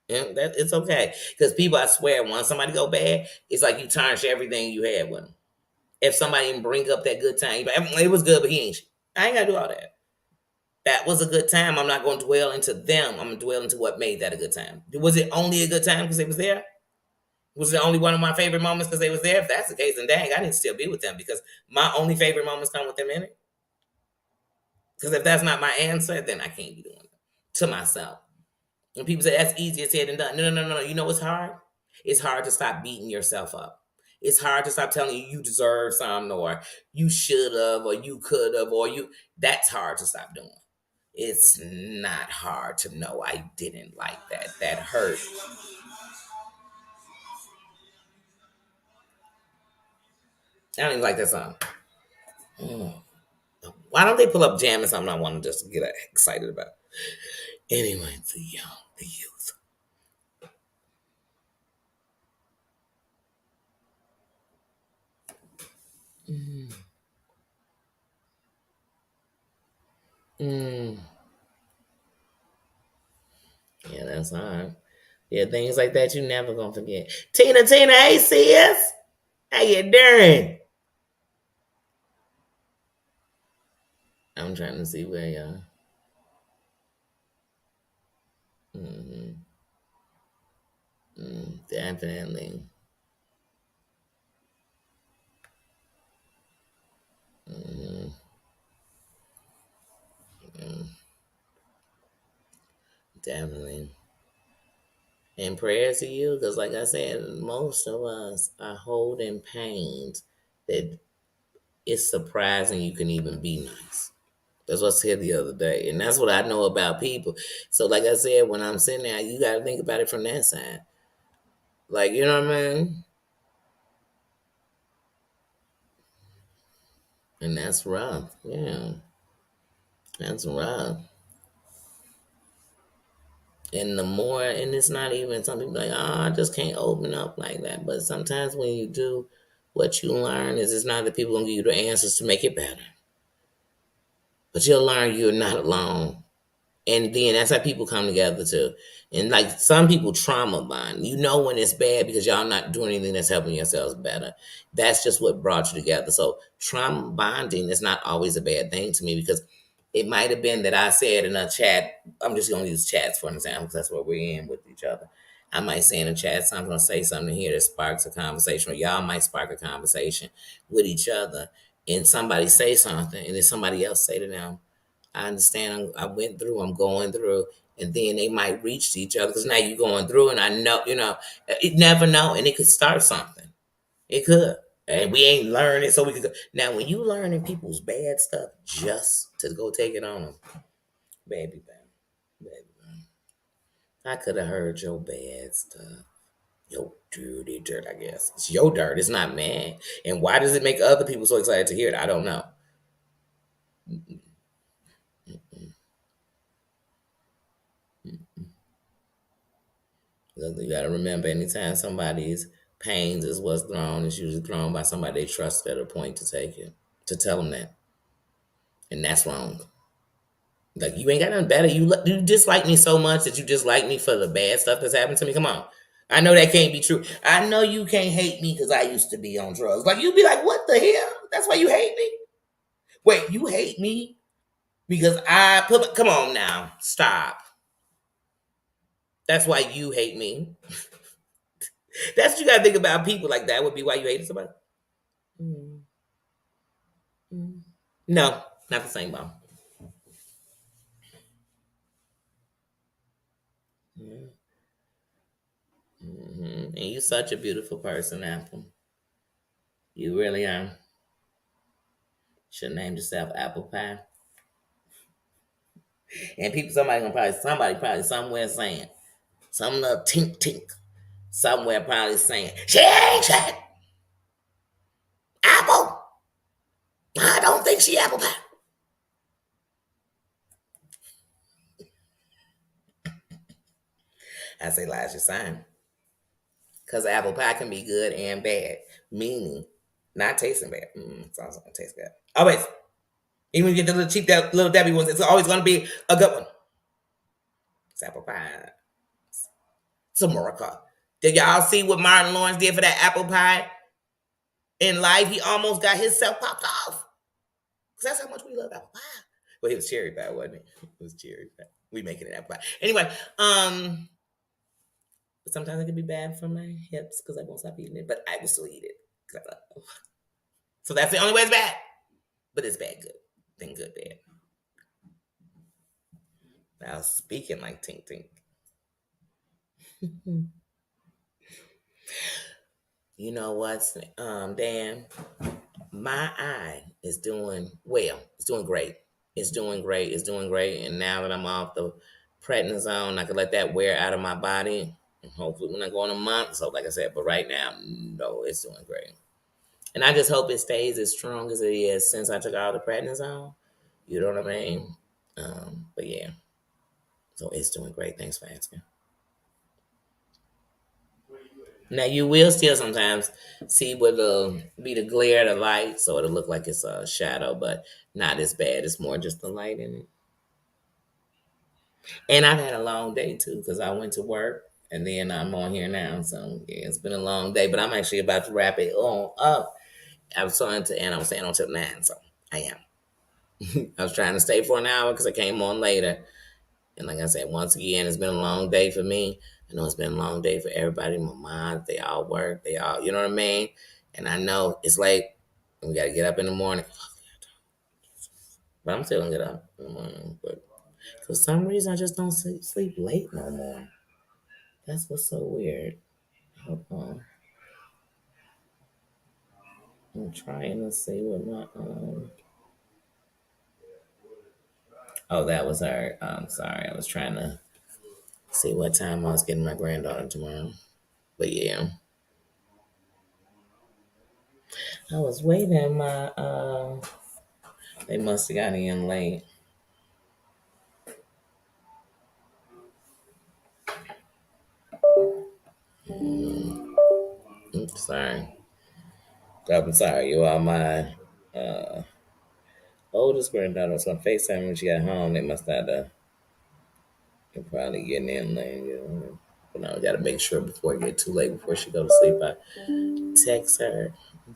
Yeah, that it's okay because people, I swear, once somebody go bad, it's like you tarnish everything you had with them. If somebody even bring up that good time, you be like, it was good, but he ain't. I ain't gotta do all that. That was a good time. I'm not gonna dwell into them. I'm gonna dwell into what made that a good time. Was it only a good time because they was there? Was it only one of my favorite moments because they was there? If that's the case, then dang, I need to still be with them because my only favorite moments come with them in it. Because if that's not my answer, then I can't be doing it to myself. And people say that's easier said than done. No, no, no, no, no. You know what's hard? It's hard to stop beating yourself up. It's hard to stop telling you you deserve something or you should have or you could have or you. That's hard to stop doing. It's not hard to know I didn't like that. That hurt. I don't even like that song. Mm. Why don't they pull up jam or something I want to just get excited about? Anyway, the youth. Mm. Mm. Yeah, that's hard. Yeah, things like that you never gonna forget. Tina, hey sis, how you doing? I'm trying to see where y'all. Mm-hmm. Definitely. Mm-hmm. Mm, definitely. And prayers to you, because like I said, most of us are holding pains that it's surprising you can even be nice. That's what I said the other day. And that's what I know about people. So like I said, when I'm sitting there, you gotta think about it from that side. Like, you know what I mean? And that's rough. Yeah. That's rough. And the more, and it's not even some people like, oh, I just can't open up like that. But sometimes when you do, what you learn is it's not that people gonna give you the answers to make it better, but you'll learn you're not alone. And then that's how people come together too. And like some people trauma bond. You know when it's bad because y'all not doing anything that's helping yourselves better. That's just what brought you together. So trauma bonding is not always a bad thing to me because it might have been that I said in a chat, I'm just gonna use chats for an example because that's what we're in with each other. I might say in a chat, so I'm gonna say something here that sparks a conversation, or y'all might spark a conversation with each other, and somebody say something, and then somebody else say to them, I understand. I went through. I'm going through, and then they might reach to each other because now you're going through, and I know, you never know, and it could start something. It could, and we ain't learning, so we could. Now, when you learning people's bad stuff just to go take it on them, baby, baby, I could have heard your bad stuff. Your dirty dirt, I guess. It's your dirt. It's not mine. And why does it make other people so excited to hear it? I don't know. You got to remember, anytime somebody's pains is what's thrown, it's usually thrown by somebody they trust at a point to take it, to tell them that. And that's wrong. Like, you ain't got nothing better. You dislike me so much that you dislike me for the bad stuff that's happened to me. Come on. I know that can't be true. I know you can't hate me because I used to be on drugs. Like, you'd be like, what the hell? That's why you hate me? Wait, you hate me because I put, come on now. Stop. That's why you hate me. That's what you got to think about people like that. Would be why you hated somebody. Mm. Mm. No, not the same mom. Yeah. And you're such a beautiful person, Apple. You really are. Should have named yourself Apple Pie. And people, somebody probably somewhere saying, some little tink tink, somewhere probably saying, she ain't shit. Apple. I don't think she Apple Pie. I say Elijah sign. Because apple pie can be good and bad, meaning not tasting bad. Sounds like it tastes bad. Always. Even when you get the little cheap little Debbie ones, it's always going to be a good one. It's apple pie. It's America. Did y'all see what Martin Lawrence did for that apple pie in life? He almost got himself popped off. Because that's how much we love apple pie. Well, it was cherry pie, wasn't it? It was cherry pie. We making it apple pie. Anyway, but sometimes it can be bad for my hips because I won't stop eating it. But I will still eat it. So that's the only way it's bad. But it's bad good. Then good bad. Now speaking like Tink Tink. You know what, Dan? My eye is doing well. It's doing great. It's doing great. It's doing great. And now that I'm off the prednisone, I can let that wear out of my body. And hopefully we're not going a month. So like I said, but right now, no, it's doing great. And I just hope it stays as strong as it is since I took out the prednisone. You know what I mean? But yeah. So it's doing great. Thanks for asking. Now you will still sometimes see what will be the glare of the light, so it'll look like it's a shadow, but not as bad. It's more just the light in it. And I've had a long day too because I went to work and then I'm on here now. So yeah, it's been a long day, but I'm actually about to wrap it on up. I was trying to, and I'm staying on till 9, so I am. I was trying to stay for an hour because I came on later. And like I said, once again, it's been a long day for me. I know it's been a long day for everybody. My mom, they all work. They all, you know what I mean? And I know it's late. And we got to get up in the morning. But I'm still going to get up in the morning. But for some reason, I just don't sleep late no more. That's what's so weird. Hold on. I'm trying to see what my oh, that was her. I'm sorry. I was trying to see what time I was getting my granddaughter tomorrow. But yeah, I was waiting. My they must have got in late. Oops, sorry. I'm sorry. You are my uh, oldest granddaughter was on FaceTime when she got home. They must have they're probably getting in late. You know. But now we got to make sure before it get too late, before she go to sleep, I text her.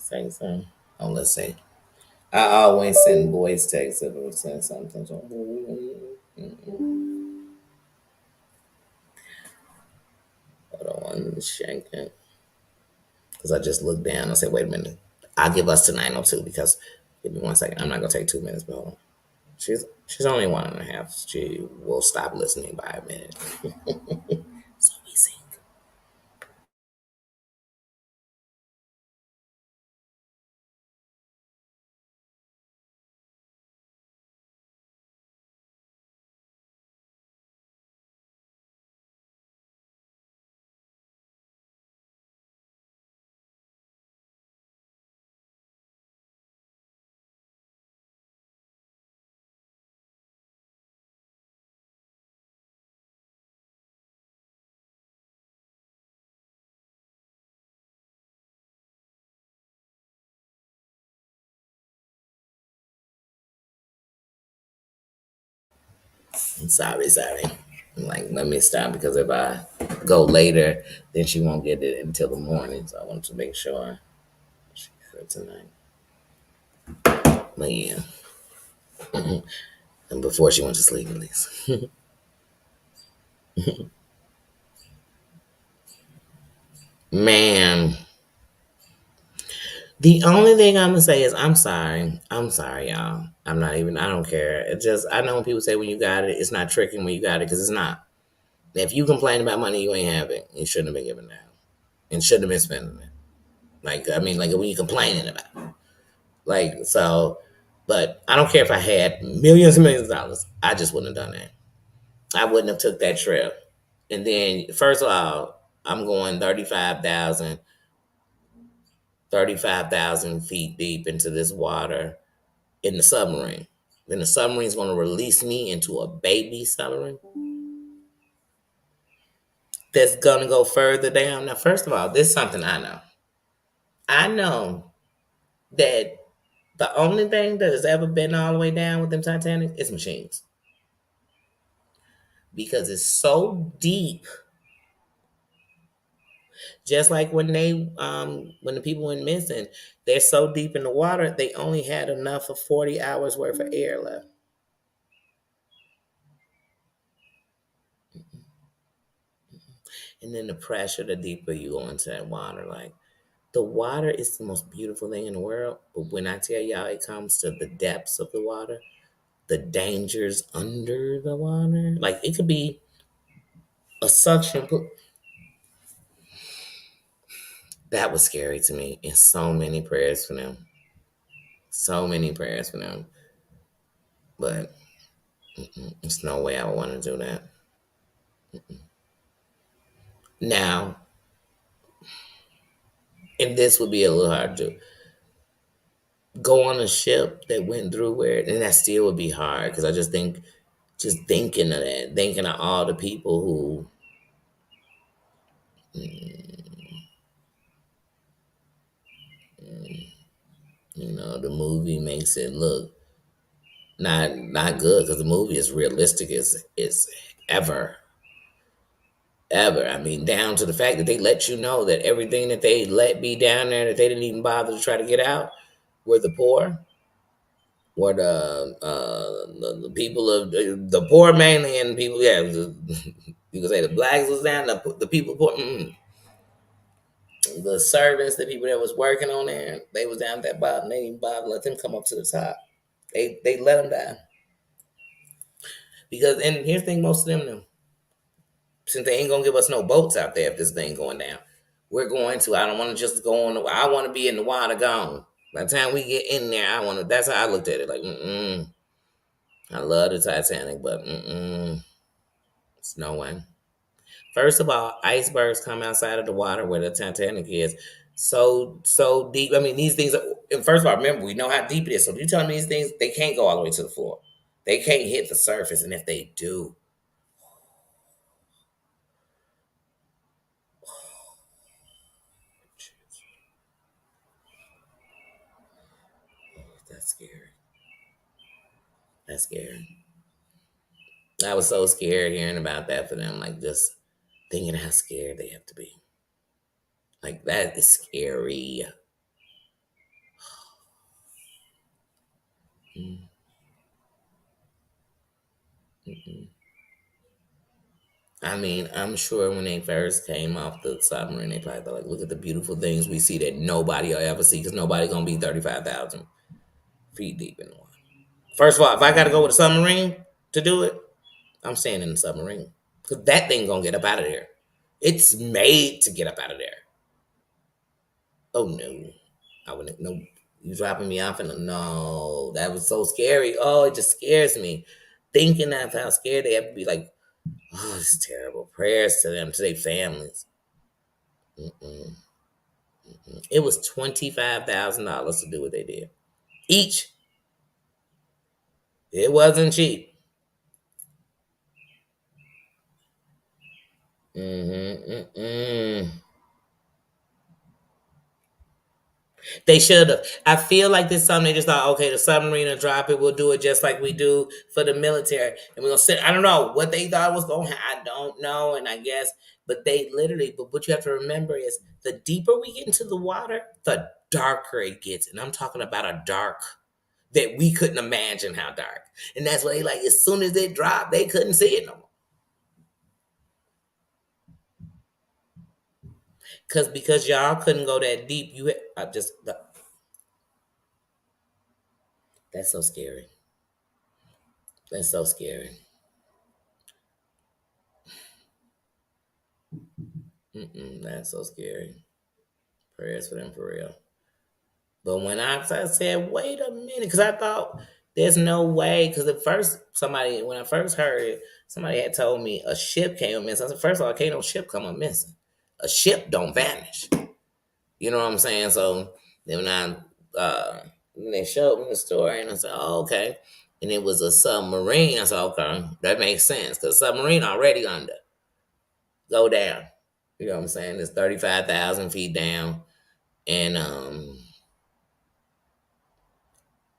Text her. Oh, let's see. I always send voice texts if I'm saying something. So, hold on one second. Because I just looked down and said, wait a minute. I'll give us to 9:02 because give me one second. I'm not gonna take 2 minutes, but hold on. She's only 1.5. She will stop listening by a minute. So we sing. I'm sorry. I'm like, let me stop because if I go later, then she won't get it until the morning. So I want to make sure she got it tonight. But yeah, and before she went to sleep at least. Man, the only thing I'm gonna say is I'm sorry. I'm sorry, y'all. I'm not even. I don't care. It just I know when people say when you got it, it's not tricking when you got it because it's not. If you complain about money you ain't having, you shouldn't have been giving that, and shouldn't have been spending it. Like I mean, like when you complaining about, it. Like so. But I don't care if I had millions and millions of dollars. I just wouldn't have done that. I wouldn't have took that trip. And then first of all, I'm going 35,000 feet deep into this water in the submarine. Then the submarine's going to release me into a baby submarine. that's gonna go further down. Now, first of all, this is something I know. I know that the only thing that has ever been all the way down with them Titanic is machines because it's so deep. Just like when the people went missing, they're so deep in the water they only had enough of 40 hours worth of air left. And then the pressure, the deeper you go into that water, like the water is the most beautiful thing in the world. But when I tell y'all it comes to the depths of the water, the dangers under the water, like it could be a suction. That was scary to me. And so many prayers for them. So many prayers for them. But there's no way I would want to do that. Now, and this would be a little hard to do. Go on a ship that went through where, and that still would be hard because I just think, just thinking of that, thinking of all the people who, the movie makes it look not good because the movie is realistic as ever ever. I mean, down to the fact that they let you know that everything that they let be down there that they didn't even bother to try to get out were the poor, were the people of the poor mainly, and people, yeah, you could say the blacks was down, the people poor, the servants, the people that was working on there, they was down at that bottom. They didn't bother to let them come up to the top. They let them down because, and here's the thing, most of them know, since they ain't gonna give us no boats out there if this thing going down. We're going to. I don't want to just go on. I want to be in the water gone. By the time we get in there, I want to. That's how I looked at it. Like, I love the Titanic, but it's no one. First of all, icebergs come outside of the water where the Titanic is. So deep. I mean, these things. And first of all, remember we know how deep it is. So you telling me these things they can't go all the way to the floor. They can't hit the surface, and if they do, that's scary. That's scary. I was so scared hearing about that for them. Like just thinking how scared they have to be. Like that is scary. Mm, mm-mm. I mean, I'm sure when they first came off the submarine, they probably thought, like, look at the beautiful things we see that nobody will ever see because nobody gonna be 35,000 feet deep in the water. First of all, if I gotta go with a submarine to do it, I'm staying in the submarine because that thing gonna get up out of there. It's made to get up out of there. Oh no, I wouldn't. No, you dropping me off, and no, that was so scary. Oh, it just scares me thinking of how scared they have to be. Like, oh, it's terrible. Prayers to them, to their families. Mm-mm. It was $25,000 to do what they did each. It wasn't cheap. Mm-hmm. They should have. I feel like this something they just thought, okay, the submarine will drop it. We'll do it just like we do for the military, and we're gonna sit. I don't know what they thought was going. I don't know, and I guess, but they literally. But what you have to remember is, the deeper we get into the water, the darker it gets, and I'm talking about a dark that we couldn't imagine how dark. And that's why they like as soon as it dropped, they couldn't see it no more. Because y'all couldn't go that deep. I just that's so scary. That's so scary. That's so scary. Prayers for them for real. But when I said, wait a minute, because I thought there's no way. Because at first, when I first heard it, somebody had told me a ship came up missing. I said, first of all, can't no ship come up missing. A ship don't vanish. You know what I'm saying? So then when they showed me the story, and I said, oh, okay. And it was a submarine. I said, okay, that makes sense because submarine already under. go down. You know what I'm saying? It's 35,000 feet down, and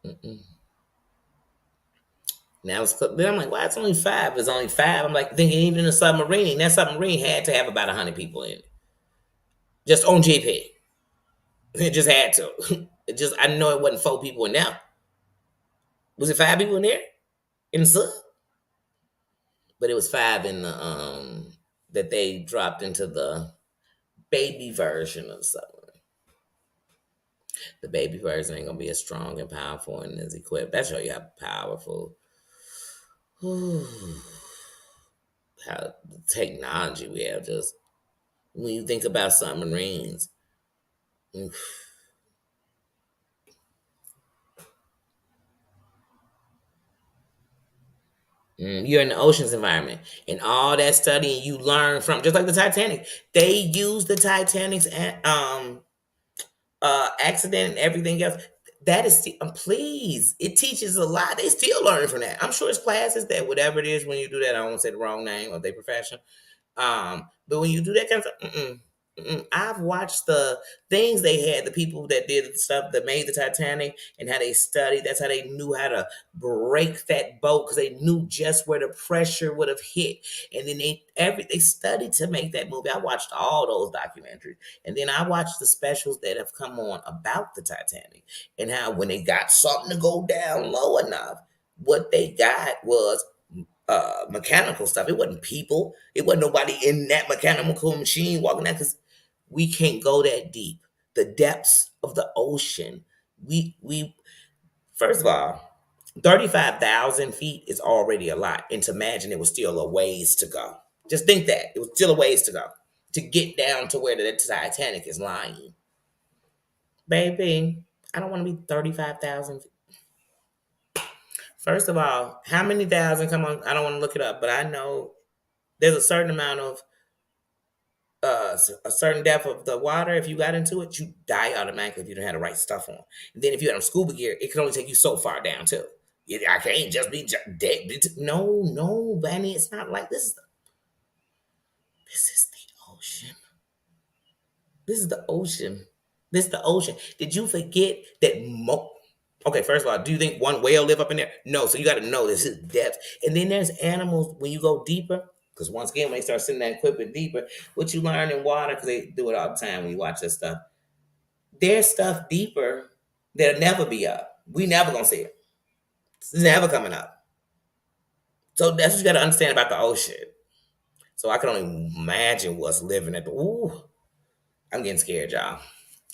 mm-mm. Now it's then I'm like, why it's only five? It's only five. I'm like thinking even in a submarine, that submarine had to have about 100 people in it, just on GP. It just had to. It just I know it wasn't 4 people in there. Was it 5 people in there in the sub? But it was five in the that they dropped into the baby version of the submarine. The baby version ain't gonna be as strong and powerful and as equipped. That show you how powerful how the technology we have. Just when you think about submarines, you're in the ocean's environment and all that studying you learn from, just like the Titanic. They use the Titanic's accident and everything else. That is please, it teaches a lot. They still learning from that. I'm sure it's classes that whatever it is when you do that. I don't want to say the wrong name of their profession. But when you do that kind of stuff, I've watched the things they had, the people that did the stuff that made the Titanic and how they studied. That's how they knew how to break that boat because they knew just where the pressure would have hit. And then they studied to make that movie. I watched all those documentaries. And then I watched the specials that have come on about the Titanic and how when they got something to go down low enough, what they got was mechanical stuff. It wasn't people. It wasn't nobody in that mechanical machine walking out because we can't go that deep. The depths of the ocean. We first of all, 35,000 feet is already a lot, and to imagine it was still a ways to go. Just think that it was still a ways to go to get down to where the Titanic is lying. Baby, I don't want to be 35,000. First of all, how many thousand? Come on, I don't want to look it up, but I know there's a certain amount of a certain depth of the water. If you got into it, you die automatically if you don't have the right stuff on. And then if you had on scuba gear, it can only take you so far down too. I can't just be dead. No, no, Benny, it's not like this. This is the ocean. This is the ocean. This is the ocean. Did you forget that? Okay, first of all, do you think one whale live up in there? No. So you got to know this is depth. And then there's animals when you go deeper. Because once again, when they start sending that equipment deeper, what you learn in water, because they do it all the time when you watch this stuff, there's stuff deeper that'll never be up. We never gonna see it. It's never coming up. So that's what you got to understand about the ocean. So I can only imagine what's living at the. Ooh, I'm getting scared, y'all.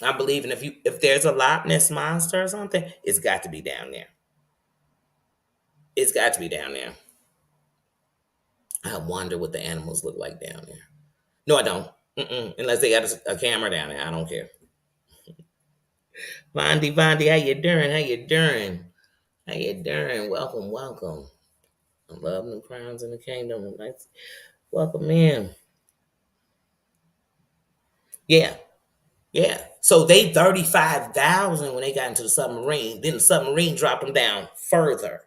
I'm believing if there's a Loch Ness monster or something, it's got to be down there. It's got to be down there. I wonder what the animals look like down there. No, I don't. Unless they got a camera down there, I don't care. Vondi, how you doing? How you doing? How you doing? Welcome, welcome. I love the crowns in the kingdom. Nice. Welcome in. Yeah, yeah. So they 35,000 when they got into the submarine. Then the submarine dropped them down further.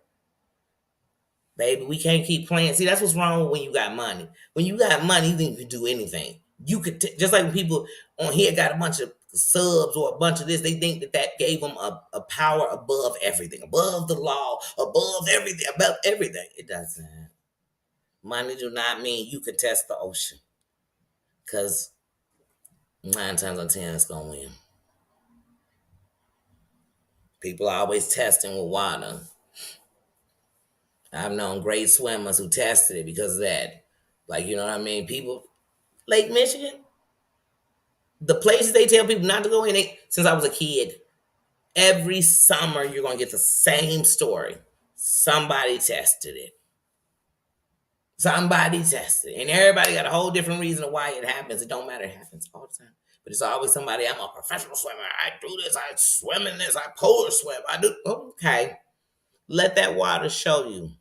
Baby, we can't keep playing. See, that's what's wrong when you got money. When you got money, you think you can do anything. You could just like when people on here got a bunch of subs or a bunch of this, they think that gave them a power above everything, above the law, above everything, above everything. It doesn't. Money do not mean you can test the ocean, because 9 times out of 10 it's gonna win. People are always testing with water. I've known great swimmers who tested it because of that. Like, you know what I mean? People, Lake Michigan, the places they tell people not to go in, since I was a kid, every summer you're going to get the same story. Somebody tested it. Somebody tested it. And everybody got a whole different reason of why it happens. It don't matter. It happens all the time. But it's always somebody, I'm a professional swimmer. I do this. I swim in this. I polar swim. I do. Okay. Let that water show you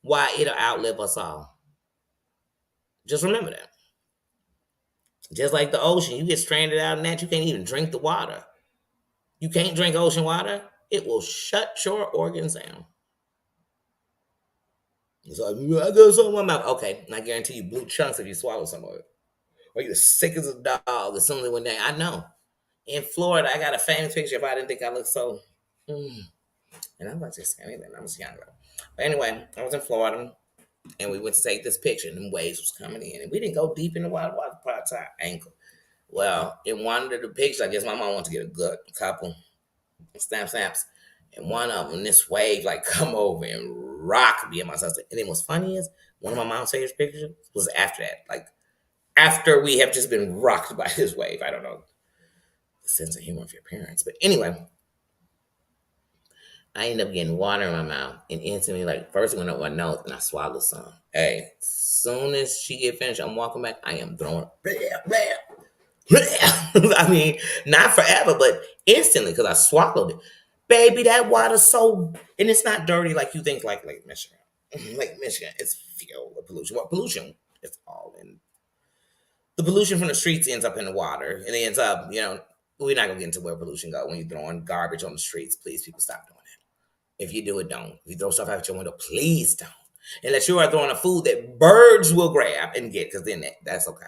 why it'll outlive us all. Just remember that. Just like the ocean, you get stranded out in that, you can't even drink the water. You can't drink ocean water, it will shut your organs down. It's like, I got something in my mouth. Okay, I guarantee you blue chunks if you swallow some of it. Or you the sick as a dog as soon as it went down. I know. In Florida, I got a famous picture if I didn't think I looked so. Mm. And I'm not just anything. I was younger. But anyway, I was in Florida and we went to take this picture and the waves was coming in. And we didn't go deep in the water, probably to our ankle. Well, in one of the pictures, I guess my mom wanted to get a good couple snaps. And one of them, this wave like come over and rock me and my sister. And then what's funny is one of my mom's favorite pictures was after that. Like after we have just been rocked by this wave. I don't know the sense of humor of your parents. But anyway, I ended up getting water in my mouth and instantly, like, first it went up my nose and I swallowed some. Hey, soon as she get finished, I'm walking back, I am throwing. I mean, not forever, but instantly because I swallowed it. Baby, that water's so, and it's not dirty like you think, like Lake Michigan. Lake Michigan is filled with pollution. Well, pollution is all in. The pollution from the streets ends up in the water, and it ends up, we're not gonna get into where pollution go when you're throwing garbage on the streets. Please, people, stop doing that. If you do it, don't. If you throw stuff out your window, please don't. Unless you are throwing a food that birds will grab and get, because then that's okay.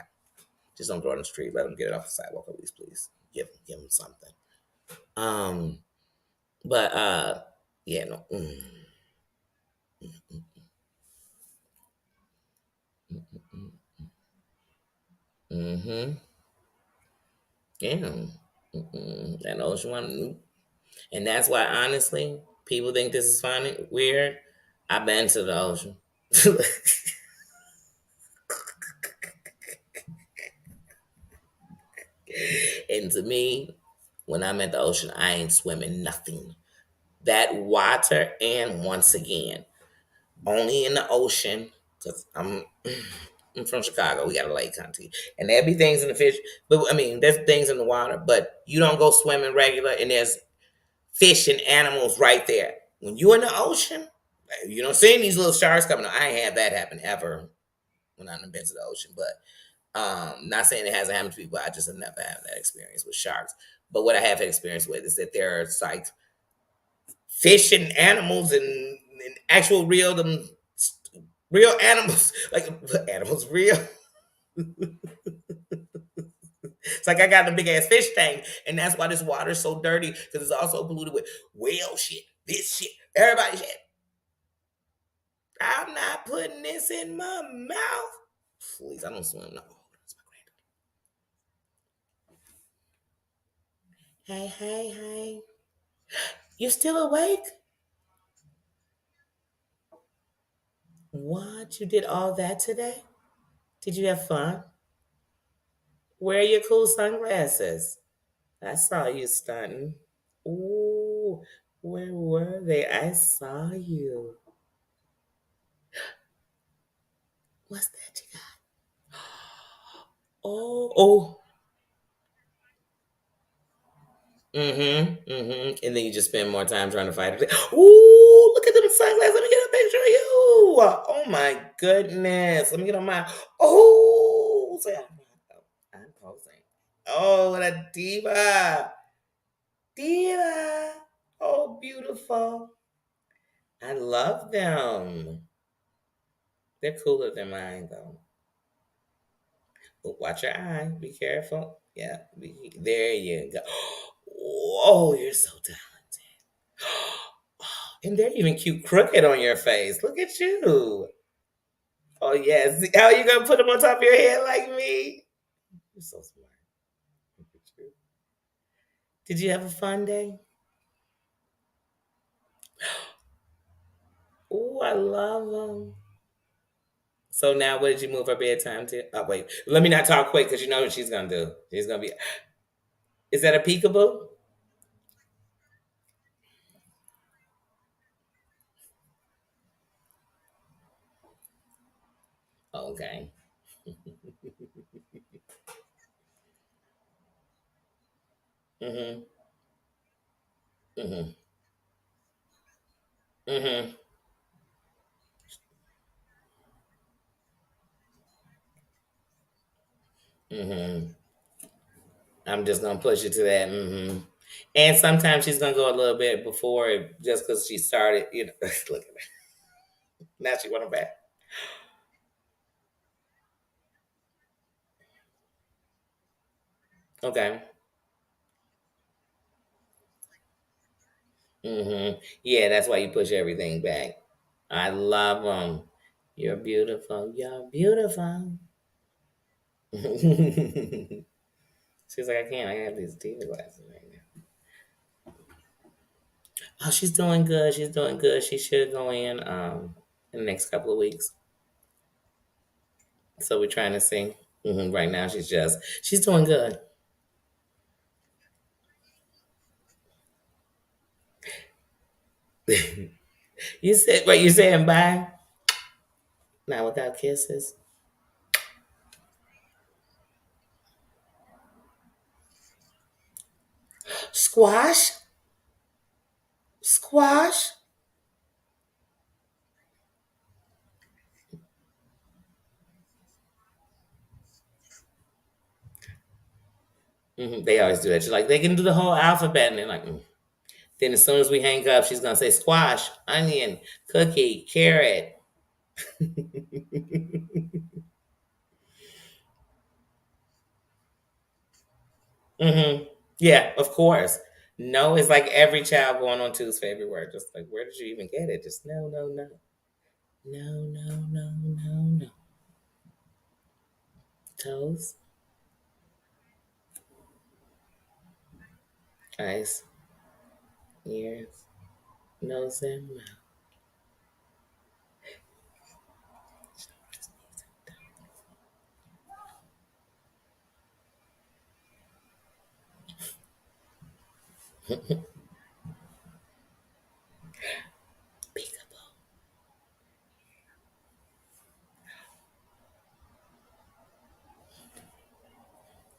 Just don't throw it on the street. Let them get it off the sidewalk at least, please. Give them something. Um, but yeah, no. Mm-hmm. Yeah. That ocean one, and that's why honestly, people think this is funny, weird. I've been to the ocean. And to me, when I'm at the ocean, I ain't swimming nothing. That water, and once again, only in the ocean, because I'm from Chicago. We got a lake country, and there be things in the fish. But I mean, there's things in the water, but you don't go swimming regular, and there's fish and animals right there. When you in the ocean, you don't see these little sharks coming. I ain't had that happen ever when I've been to the ocean, but not saying it hasn't happened to people. I just have never had that experience with sharks. But what I have experience with is that there's like fish and animals and actual real animals, like animals real. It's like I got a big ass fish tank, and that's why this water's so dirty because it's also polluted with whale shit, this shit, everybody shit. I'm not putting this in my mouth. Please, I don't swim. No. That's my granddaughter. Hey, hey, hey. You still awake? What? You did all that today? Did you have fun? Where are your cool sunglasses? I saw you stunting. Ooh, where were they? I saw you. What's that you got? Oh, oh. And then you just spend more time trying to fight it. Ooh, look at them sunglasses. Let me get a picture of you. Oh my goodness. Let me get on my. Oh, say I'm posing. Oh, what a diva. Diva. Oh, beautiful. I love them. They're cooler than mine, though. Oh, watch your eye. Be careful. Yeah, there you go. Oh, you're so talented. And they're even cute crooked on your face. Look at you. Oh, yes. How are you going to put them on top of your head like me? You're so smart. Look at you. Did you have a fun day? Oh, I love them. So now, what did you move her bedtime to? Oh, wait. Let me not talk quick because you know what she's going to do. She's going to be. Is that a peekaboo? Okay. Mm-hmm. Mm-hmm. Mm-hmm. Mm-hmm. I'm just gonna push it to that. And sometimes she's gonna go a little bit before it, just because she started. Look at her. Now she want her back. Okay. Yeah, that's why you push everything back. I love them. You're beautiful. You're beautiful. She's like, I can't. I have these TV glasses right now. Oh, she's doing good. She's doing good. She should go in the next couple of weeks. So we're trying to see. Right now, she's doing good. You said what you saying? Bye. Not without kisses. Squash. Squash. They always do that. She's like, they can do the whole alphabet, and they're like, Then as soon as we hang up, she's gonna say squash, onion, cookie, carrot. hmm Yeah, of course. No is like every child going on to's favorite word. Just like, where did you even get it? Just no, no, no, no, no, no, no, no. Toes, eyes, ears, nose, and mouth. Peekaboo.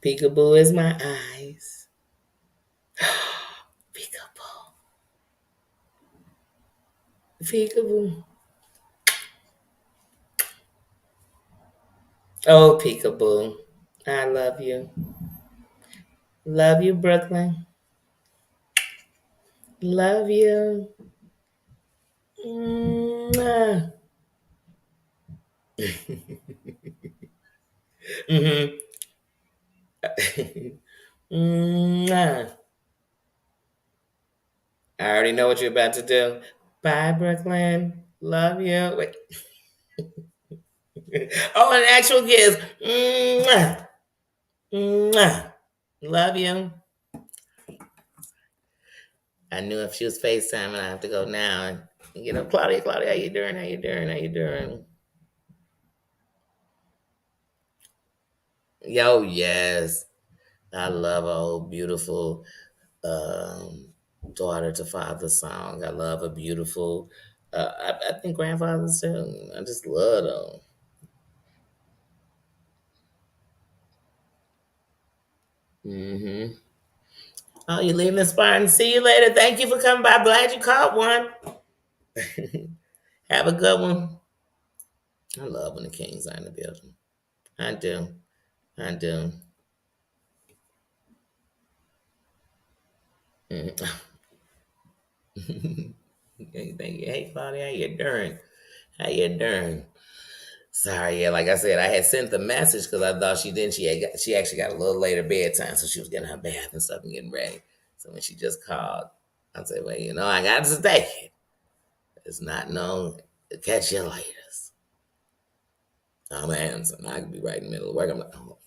Peekaboo is my eyes. Peekaboo. Peekaboo. Oh, peekaboo. I love you. Love you, Brooklyn. Love you. Mwah. hmm Mwah. I already know what you're about to do. Bye, Brooklyn. Love you. Wait. Oh, an actual kiss. Mwah. Mwah. Love you. I knew if she was FaceTiming, I have to go now and get up. Claudia, Claudia, how you doing? How you doing? How you doing? Yo, yes. I love a old beautiful um, daughter to father song. I love a beautiful. I think grandfathers too. I just love them. Oh, you leaving inspiring. See you later. Thank you for coming by. Glad you caught one. Have a good one. I love when the kings are in the building. I do. I do. Mhm. Hey, thank you. Hey, Claudia, how you doing? How you doing? Sorry, yeah, like I said, I had sent the message because I thought she didn't. She actually got a little later bedtime, so she was getting her bath and stuff and getting ready. So when she just called, I said, "Well, I got to stay. It's not known. Catch you later." I'm answering. I could be right in the middle of work. I'm like, oh,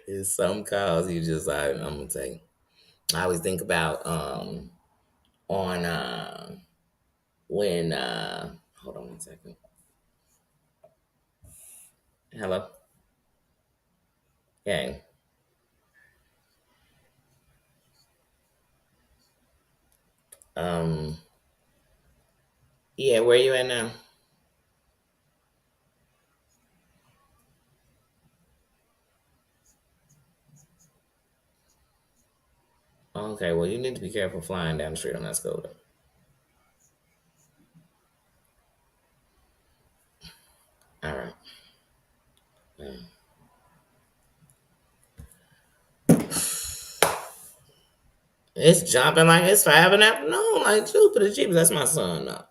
it's some calls you just I'm gonna take. I always think about on when hold on one second. Hello. Yeah. Um. Yeah. Where you at now? Okay. Well, you need to be careful flying down the street on that scooter. All right. Mm. It's jumping like it's 5 in the afternoon. Like Jupiter Jeepers. That's my son now.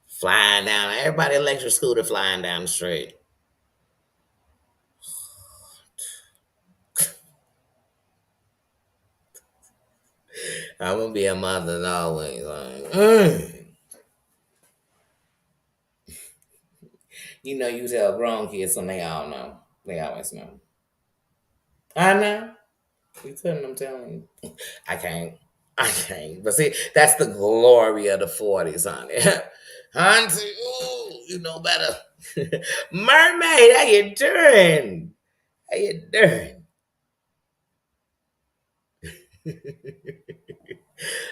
Flying down. Everybody electric scooter flying down the street. I'm gonna be a mother always. Like, you know, you tell grown kids something they all know. They always know. I know. You couldn't. I'm telling you. I can't. I can't. But see, that's the glory of the 40s, honey. Auntie, ooh, you know better. Mermaid, how you doing? How you doing?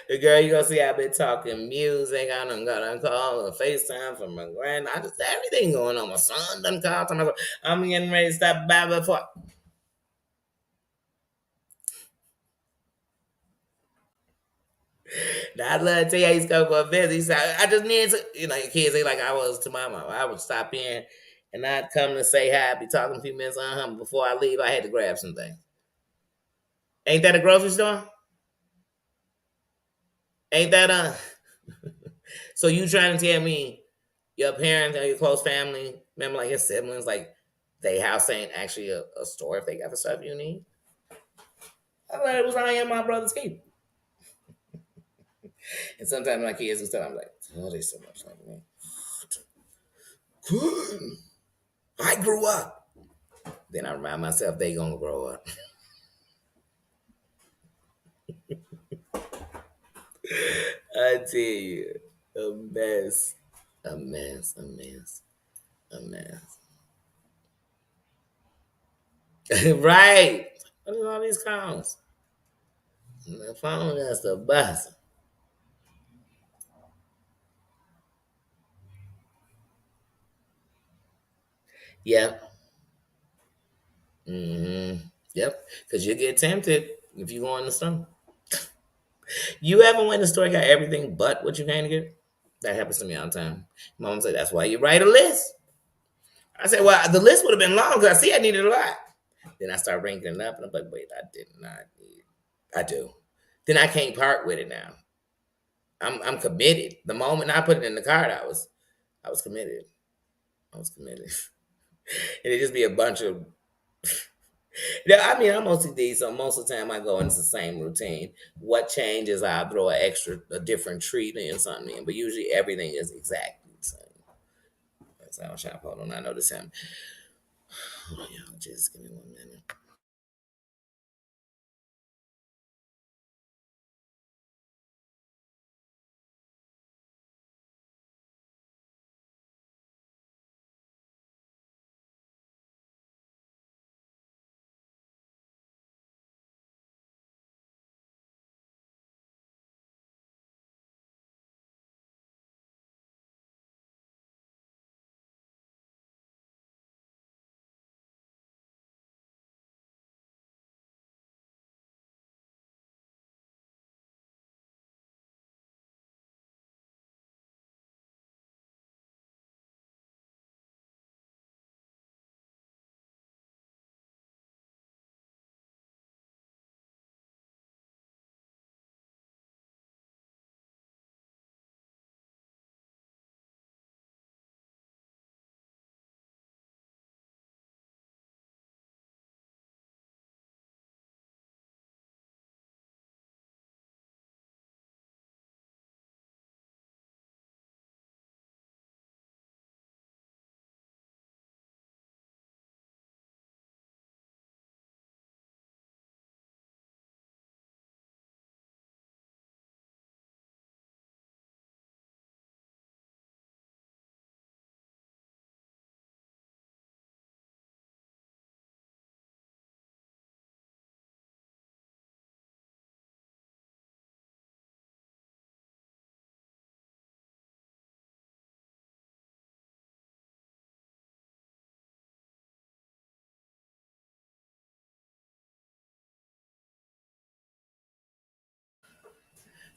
The girl, you gonna see I've been talking music. I done got on call or FaceTime from my grand. I just everything going on. My son done called. I'm getting ready to stop by before. Now, I love to tell you, I used to go for a visit. He said, I just need to, you know, your kids, they like I was to my mom. I would stop in and I'd come to say hi, I'd be talking a few minutes on him. Before I leave, I had to grab some things. Ain't that a grocery store? Ain't that So you trying to tell me your parents or your close family member, like your siblings, like they house ain't actually a store if they got the stuff you need? I thought it was around here, my brother's keep. And sometimes my kids and stuff, I'm like, oh, they so much like me. Good. I grew up. Then I remind myself they gonna grow up. I tell you, a mess, a mess, a mess, a mess. Right? What are all these calls? The phone has to bust. Yep. Mm-hmm. Yep. Because you get tempted if you go in the store. You ever went in the store and got everything but what you came to get? That happens to me all the time. Mom said, that's why you write a list. I said, well, the list would have been long because I see I needed a lot. Then I start ranking it up and I'm like, wait, I did not need. I do. Then I can't part with it now. I'm committed. The moment I put it in the cart, I was committed. I was committed. And it just be a bunch of yeah, I mean I'm OCD, so most of the time I go into the same routine. What changes I'll throw a different treat in something in, but usually everything is exactly the same. That's how I shop. Hold on, I know this him. Oh yeah, just give me 1 minute.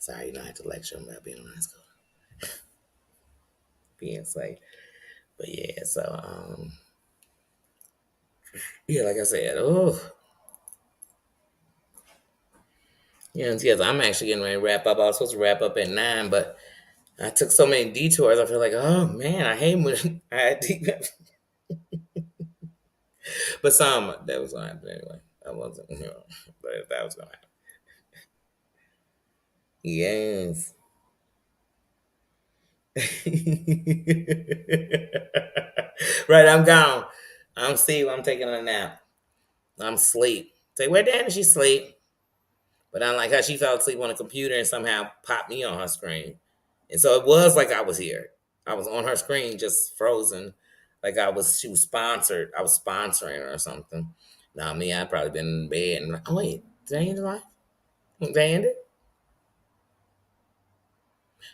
Sorry, you know I had to lecture him about being on high school, being safe. But yeah, so yeah, like I said, oh yeah, yes, I'm actually getting ready to wrap up. I was supposed to wrap up at 9, but I took so many detours. I feel like, oh man, I hate when I had to. But some that was gonna happen anyway. I wasn't, but that was gonna happen. Yes. Right, I'm gone. I'm Steve. I'm taking a nap. I'm asleep. Say, where Dan? She sleep. But I like how she fell asleep on the computer and somehow popped me on her screen. And so it was like I was here. I was on her screen, just frozen, like she was sponsored. I was sponsoring her or something. Now me, I'd probably been in bed and oh wait, did I end the live? Did I end it?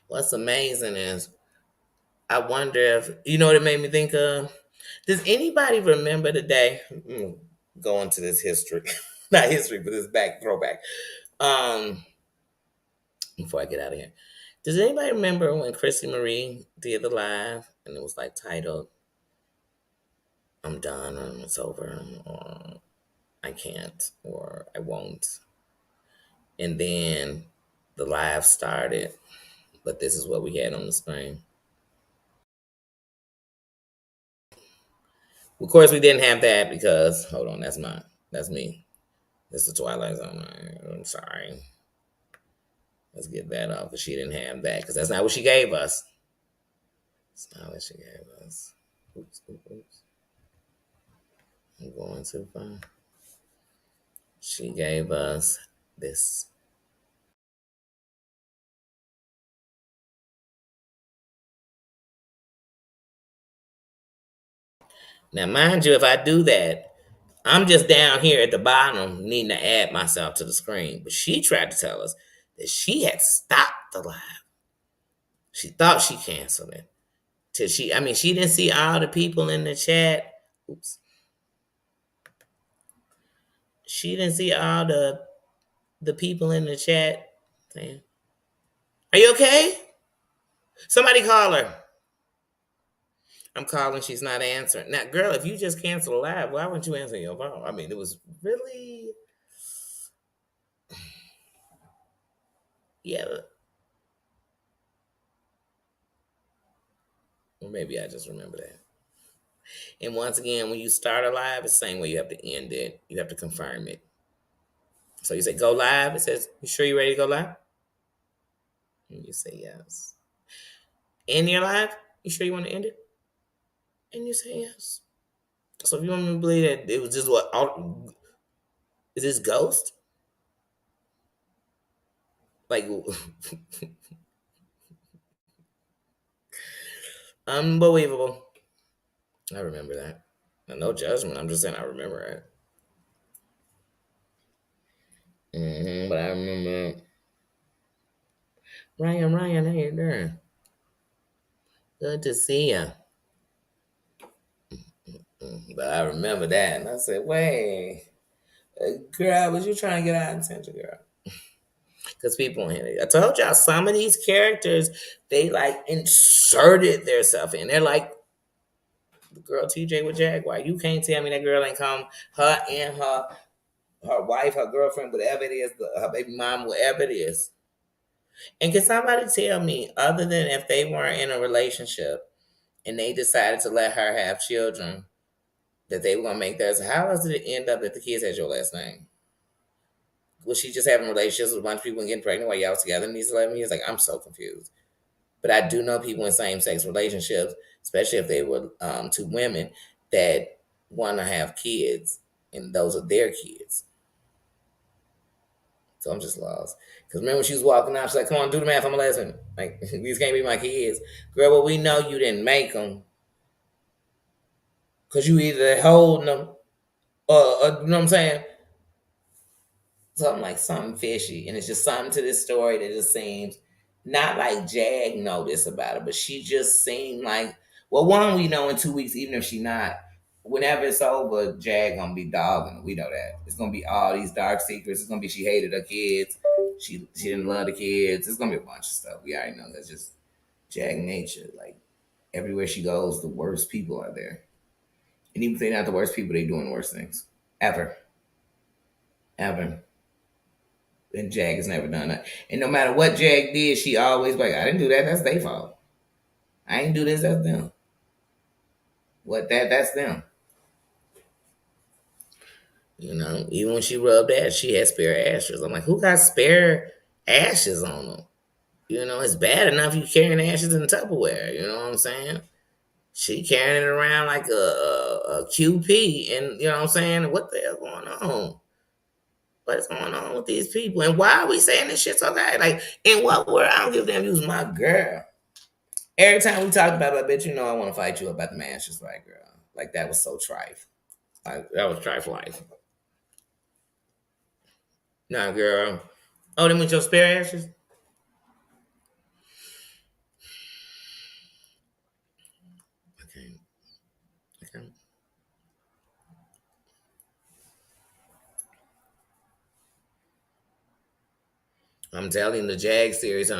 What's amazing is I wonder if you know what it made me think of. Does anybody remember the day? Go into this history, not history, but this back throwback. Um, Before I get out of here, does anybody remember when Chrissy Marie did the live and it was like titled "I'm done" or "It's over" or "I can't" or "I won't," and then the live started, but this is what we had on the screen. Of course, we didn't have that because hold on, that's me. That's the Twilight Zone. I'm sorry. Let's get that off. But she didn't have that because that's not what she gave us. That's not what she gave us. Oops, oops, oops. I'm going too far. She gave us this. Now, mind you, if I do that, I'm just down here at the bottom needing to add myself to the screen. But she tried to tell us that she had stopped the live. She thought she canceled it. I mean, she didn't see all the people in the chat. Oops. She didn't see all the people in the chat saying, "Are you okay? Somebody call her." I'm calling, she's not answering. Now, girl, if you just cancel a live, why wouldn't you answer your phone? I mean, it was really, yeah. Well, maybe I just remember that. And once again, when you start a live, it's the same way you have to end it. You have to confirm it. So you say go live. It says, "You sure you ready to go live?" And you say yes. End your live. You sure you want to end it? And you say yes. So if you want me to believe that it was just is this ghost? Like unbelievable. I remember that. No judgment. I'm just saying I remember it. But I remember Ryan, how you doing? Good to see you. But I remember that, and I said, "Wait, girl, was you trying to get our attention, girl?" Because people in here, I told y'all, some of these characters, they like inserted their stuff in. They're like the girl TJ with Jaguar. You can't tell me that girl ain't come. Her and her wife, her girlfriend, whatever it is, her baby mom, whatever it is. And can somebody tell me, other than if they weren't in a relationship and they decided to let her have children, that they were gonna make theirs? How else did it end up that the kids had your last name? Was she just having relationships with a bunch of people and getting pregnant while y'all was together in these 11 years? Like, I'm so confused. But I do know people in same sex relationships, especially if they were two women that want to have kids, and those are their kids. So I'm just lost. Because remember when she was walking out, she's like, "Come on, do the math. I'm a lesbian. Like, these can't be my kids." Girl, well, we know you didn't make them because you either holding them or, you know what I'm saying? Something like something fishy. And it's just something to this story that just seems not like Jag noticed about it, but she just seemed like, well, one, we know in 2 weeks, even if she not, whenever it's over, Jag gonna be dogging her. We know that. It's gonna be all these dark secrets. It's gonna be she hated her kids. She didn't love the kids. It's gonna be a bunch of stuff. We already know that's just Jag nature. Like everywhere she goes, the worst people are there. And even if they're not the worst people, they doing worse things. Ever. Ever. And Jag has never done that. And no matter what Jag did, she always like, "I didn't do that. That's their fault. I ain't do this. That's them. What that's them." You know, even when she rubbed ass, she had spare ashes. I'm like, who got spare ashes on them. You know, it's bad enough you carrying ashes in Tupperware. You know what I'm saying? She carrying it around like a QP, and you know what I'm saying? What the hell going on? What's going on with these people? And why are we saying this shit's okay? Like, in what world? I don't give a damn. You was my girl. Every time we talked about it, I bet you know I want to fight you about the ashes, right, girl? Like that was so trifle. Like that was trifle life. Nah, girl. Oh, them with your spare ashes? Okay. Okay. I'm telling the Jag series,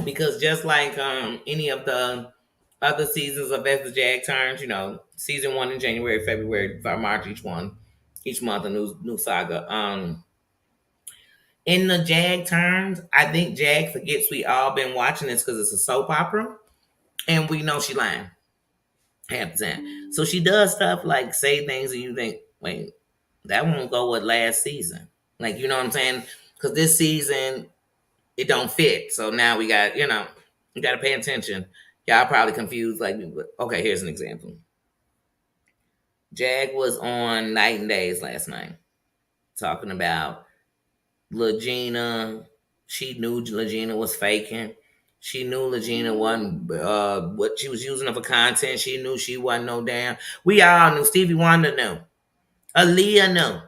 because just like any of the other seasons of As the Jag Turns, you know, season one in January, February, March, each month a new saga. In the Jag Turns, I think Jag forgets we all been watching this because it's a soap opera, and we know she lying half the time. So she does stuff like say things, and you think, wait, that won't go with last season. Like you know what I'm saying? Because this season it don't fit. So now we got, you know, you got to pay attention. Y'all probably confused like me, but okay, here's an example. Jag was on Night and Days last night talking about LaGina. She knew LaGina was faking. She knew LaGina wasn't what she was using for content. She knew she wasn't no damn. We all knew. Stevie Wonder knew. Aaliyah knew.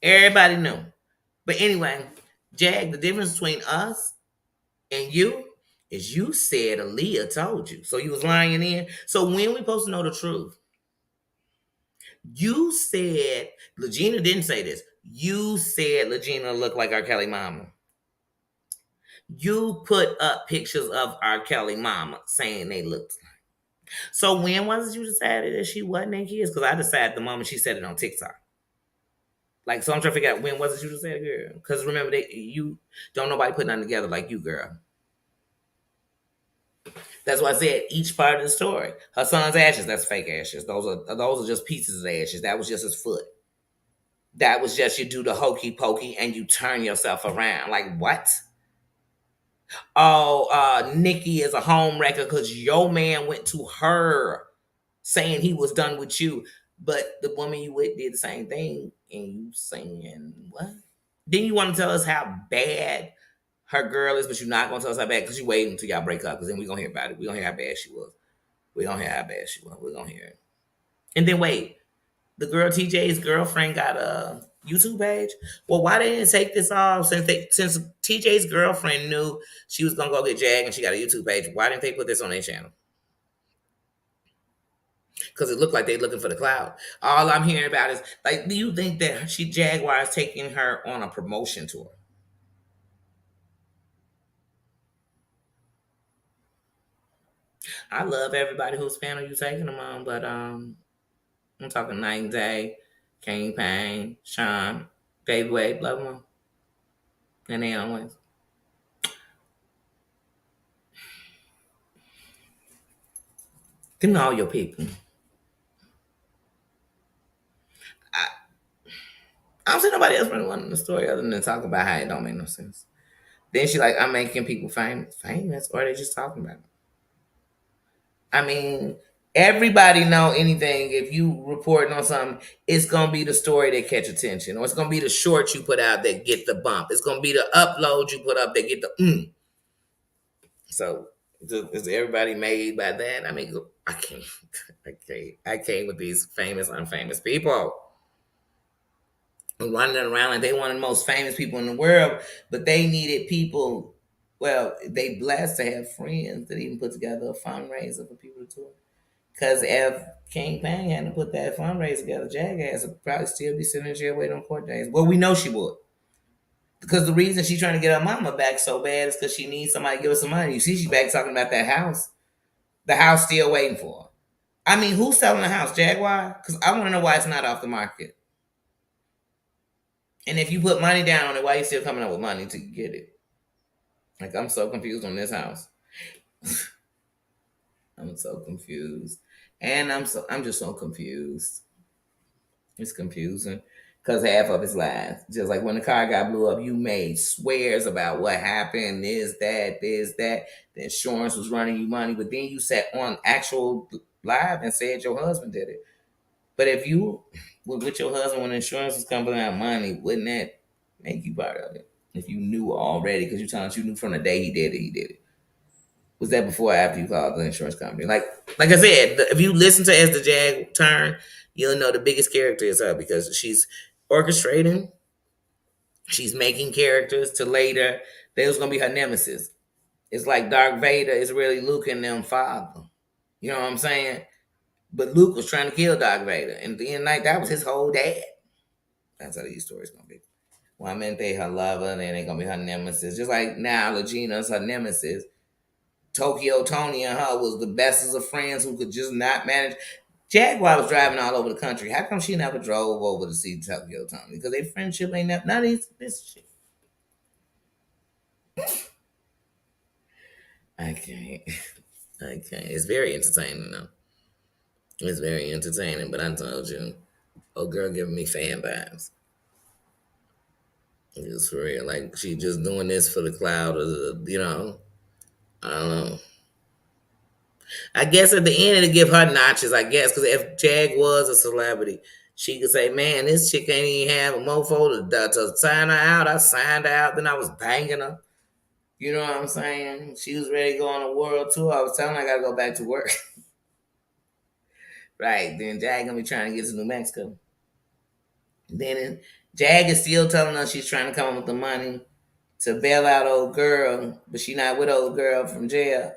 Everybody knew. But anyway, Jag, the difference between us and you is you said Aaliyah told you. So you was lying in. So when we supposed to know the truth? You said Legina didn't say this. You said Legina looked like R. Kelly mama. You put up pictures of R. Kelly mama saying they looked. So when was it you decided that she wasn't their kids? Because I decided the moment she said it on TikTok. Like, so I'm trying to figure out when was it you decided, girl? Because remember, you don't nobody put nothing together like you, girl. That's why I said each part of the story. Her son's ashes, that's fake ashes. Those are just pieces of ashes. That was just his foot. That was just you do the hokey pokey and you turn yourself around. Like what? Oh, Nikki is a home wrecker because your man went to her saying he was done with you. But the woman you with did the same thing and you saying what? Then you want to tell us how bad her girl is, but you're not gonna tell us how bad because you waiting until y'all break up because then we're gonna hear about it. We're gonna hear how bad she was. We don't hear how bad she was. We're gonna hear it. And then wait, the girl TJ's girlfriend got a YouTube page. Well, why they didn't take this off since TJ's girlfriend knew she was gonna go get Jag and she got a YouTube page? Why didn't they put this on their channel? Because it looked like they're looking for the cloud. All I'm hearing about is like, do you think that Jaguar is taking her on a promotion tour? I love everybody whose panel you taking them on, but I'm talking Night and Day, King Payne, Sean, Baby Wade, love them, and they always. Them all your people. I, I don't see nobody else really wanting the story other than talk about how it don't make no sense. Then she like, I'm making people famous, or they just talking about it. I mean, everybody know anything. If you reporting on something, it's gonna be the story that catch attention, or it's gonna be the short you put out that get the bump. It's gonna be the upload you put up that get the So is everybody made by that? I mean, I can't, I can't with these famous, unfamous people running around like they one of the most famous people in the world, but they needed people. Well, they blessed to have friends that even put together a fundraiser for people to tour. Because if King Pang hadn't put that fundraiser together, Jackass would probably still be sitting in jail waiting on court days. Well, we know she would. Because the reason she's trying to get her mama back so bad is because she needs somebody to give her some money. You see, she's back talking about that house. The house still waiting for her. I mean, who's selling the house? Jaguar? Because I want to know why it's not off the market. And if you put money down on it, why are you still coming up with money to get it? Like, I'm so confused on this house. I'm so confused. And I'm just so confused. It's confusing. because half of it's lies. Just like when the car got blew up, you made swears about what happened, this, that. The insurance was running you money, but then you sat on actual live and said your husband did it. But if you were with your husband when insurance was coming out money, wouldn't that make you part of it? If you knew already, because you telling us you knew from the day he did it, he did it. Was that before or after you called the insurance company? Like I said, if you listen to As the Jag Turn, you'll know the biggest character is her because she's orchestrating, she's making characters to later. There's gonna be her nemesis. It's like Darth Vader is really Luke and them father. You know what I'm saying? But Luke was trying to kill Darth Vader, and at the end of the night, that was his whole dad. That's how these stories gonna be. Well, I meant they her lover, and then they gonna be her nemesis. Just like now, Legina's her nemesis. Tokyo Tony and her was the bestest of friends who could just not manage. Jaguar was driving all over the country. How come she never drove over to see Tokyo Tony? Because their friendship ain't none of this shit. I can't. I can't. It's very entertaining though. It's very entertaining, but I told you, oh girl giving me fan vibes. It's for real. Like she just doing this for the cloud or I don't know. I guess at the end it'll give her notches, I guess, because if Jag was a celebrity, she could say, man, this chick ain't even have a mofo to sign her out. I signed her out, then I was banging her. You know what I'm saying? She was ready to go on a world tour. I was telling her I gotta go back to work. Right. Then Jag gonna be trying to get to New Mexico. Then Jag is still telling us she's trying to come up with the money to bail out old girl, but she not with old girl from jail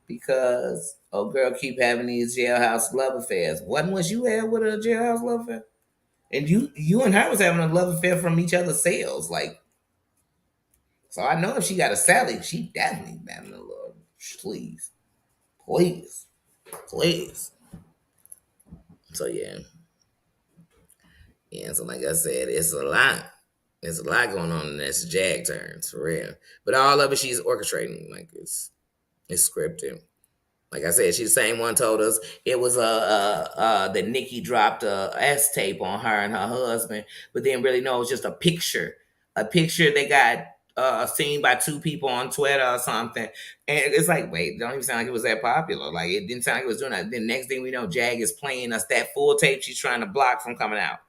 because old girl keep having these jailhouse love affairs. Was you had with a jailhouse love affair? And you and her was having a love affair from each other's cells, like. So I know if she got a Sally, she definitely having a love. Please, please, please. So yeah, yeah. So like I said, it's a lot. There's a lot going on in this Jag turns for real. But all of it, she's orchestrating. Like it's scripted. Like I said, she's the same one told us it was that Nikki dropped a S tape on her and her husband, but then really no, it was just a picture they got seen by two people on Twitter or something, and it's like, wait, it don't even sound like it was that popular. Like it didn't sound like it was doing that. Then next thing we know, Jag is playing us that full tape she's trying to block from coming out.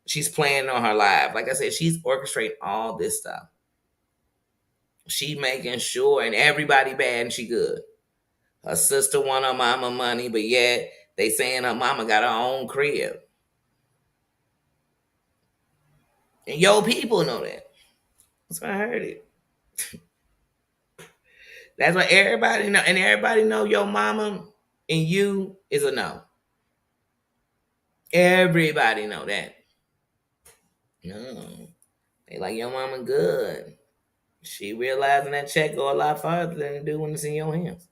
She's playing on her live. Like I said, she's orchestrating all this stuff. She making sure, and everybody bad and she good. Her sister want her mama money, but yet they saying her mama got her own crib. And yo people know that. That's why I heard it. That's why everybody know. And everybody know your mama and you is a no. Everybody know that. No. They like your mama good. She realizing that check go a lot farther than it do when it's in your hands.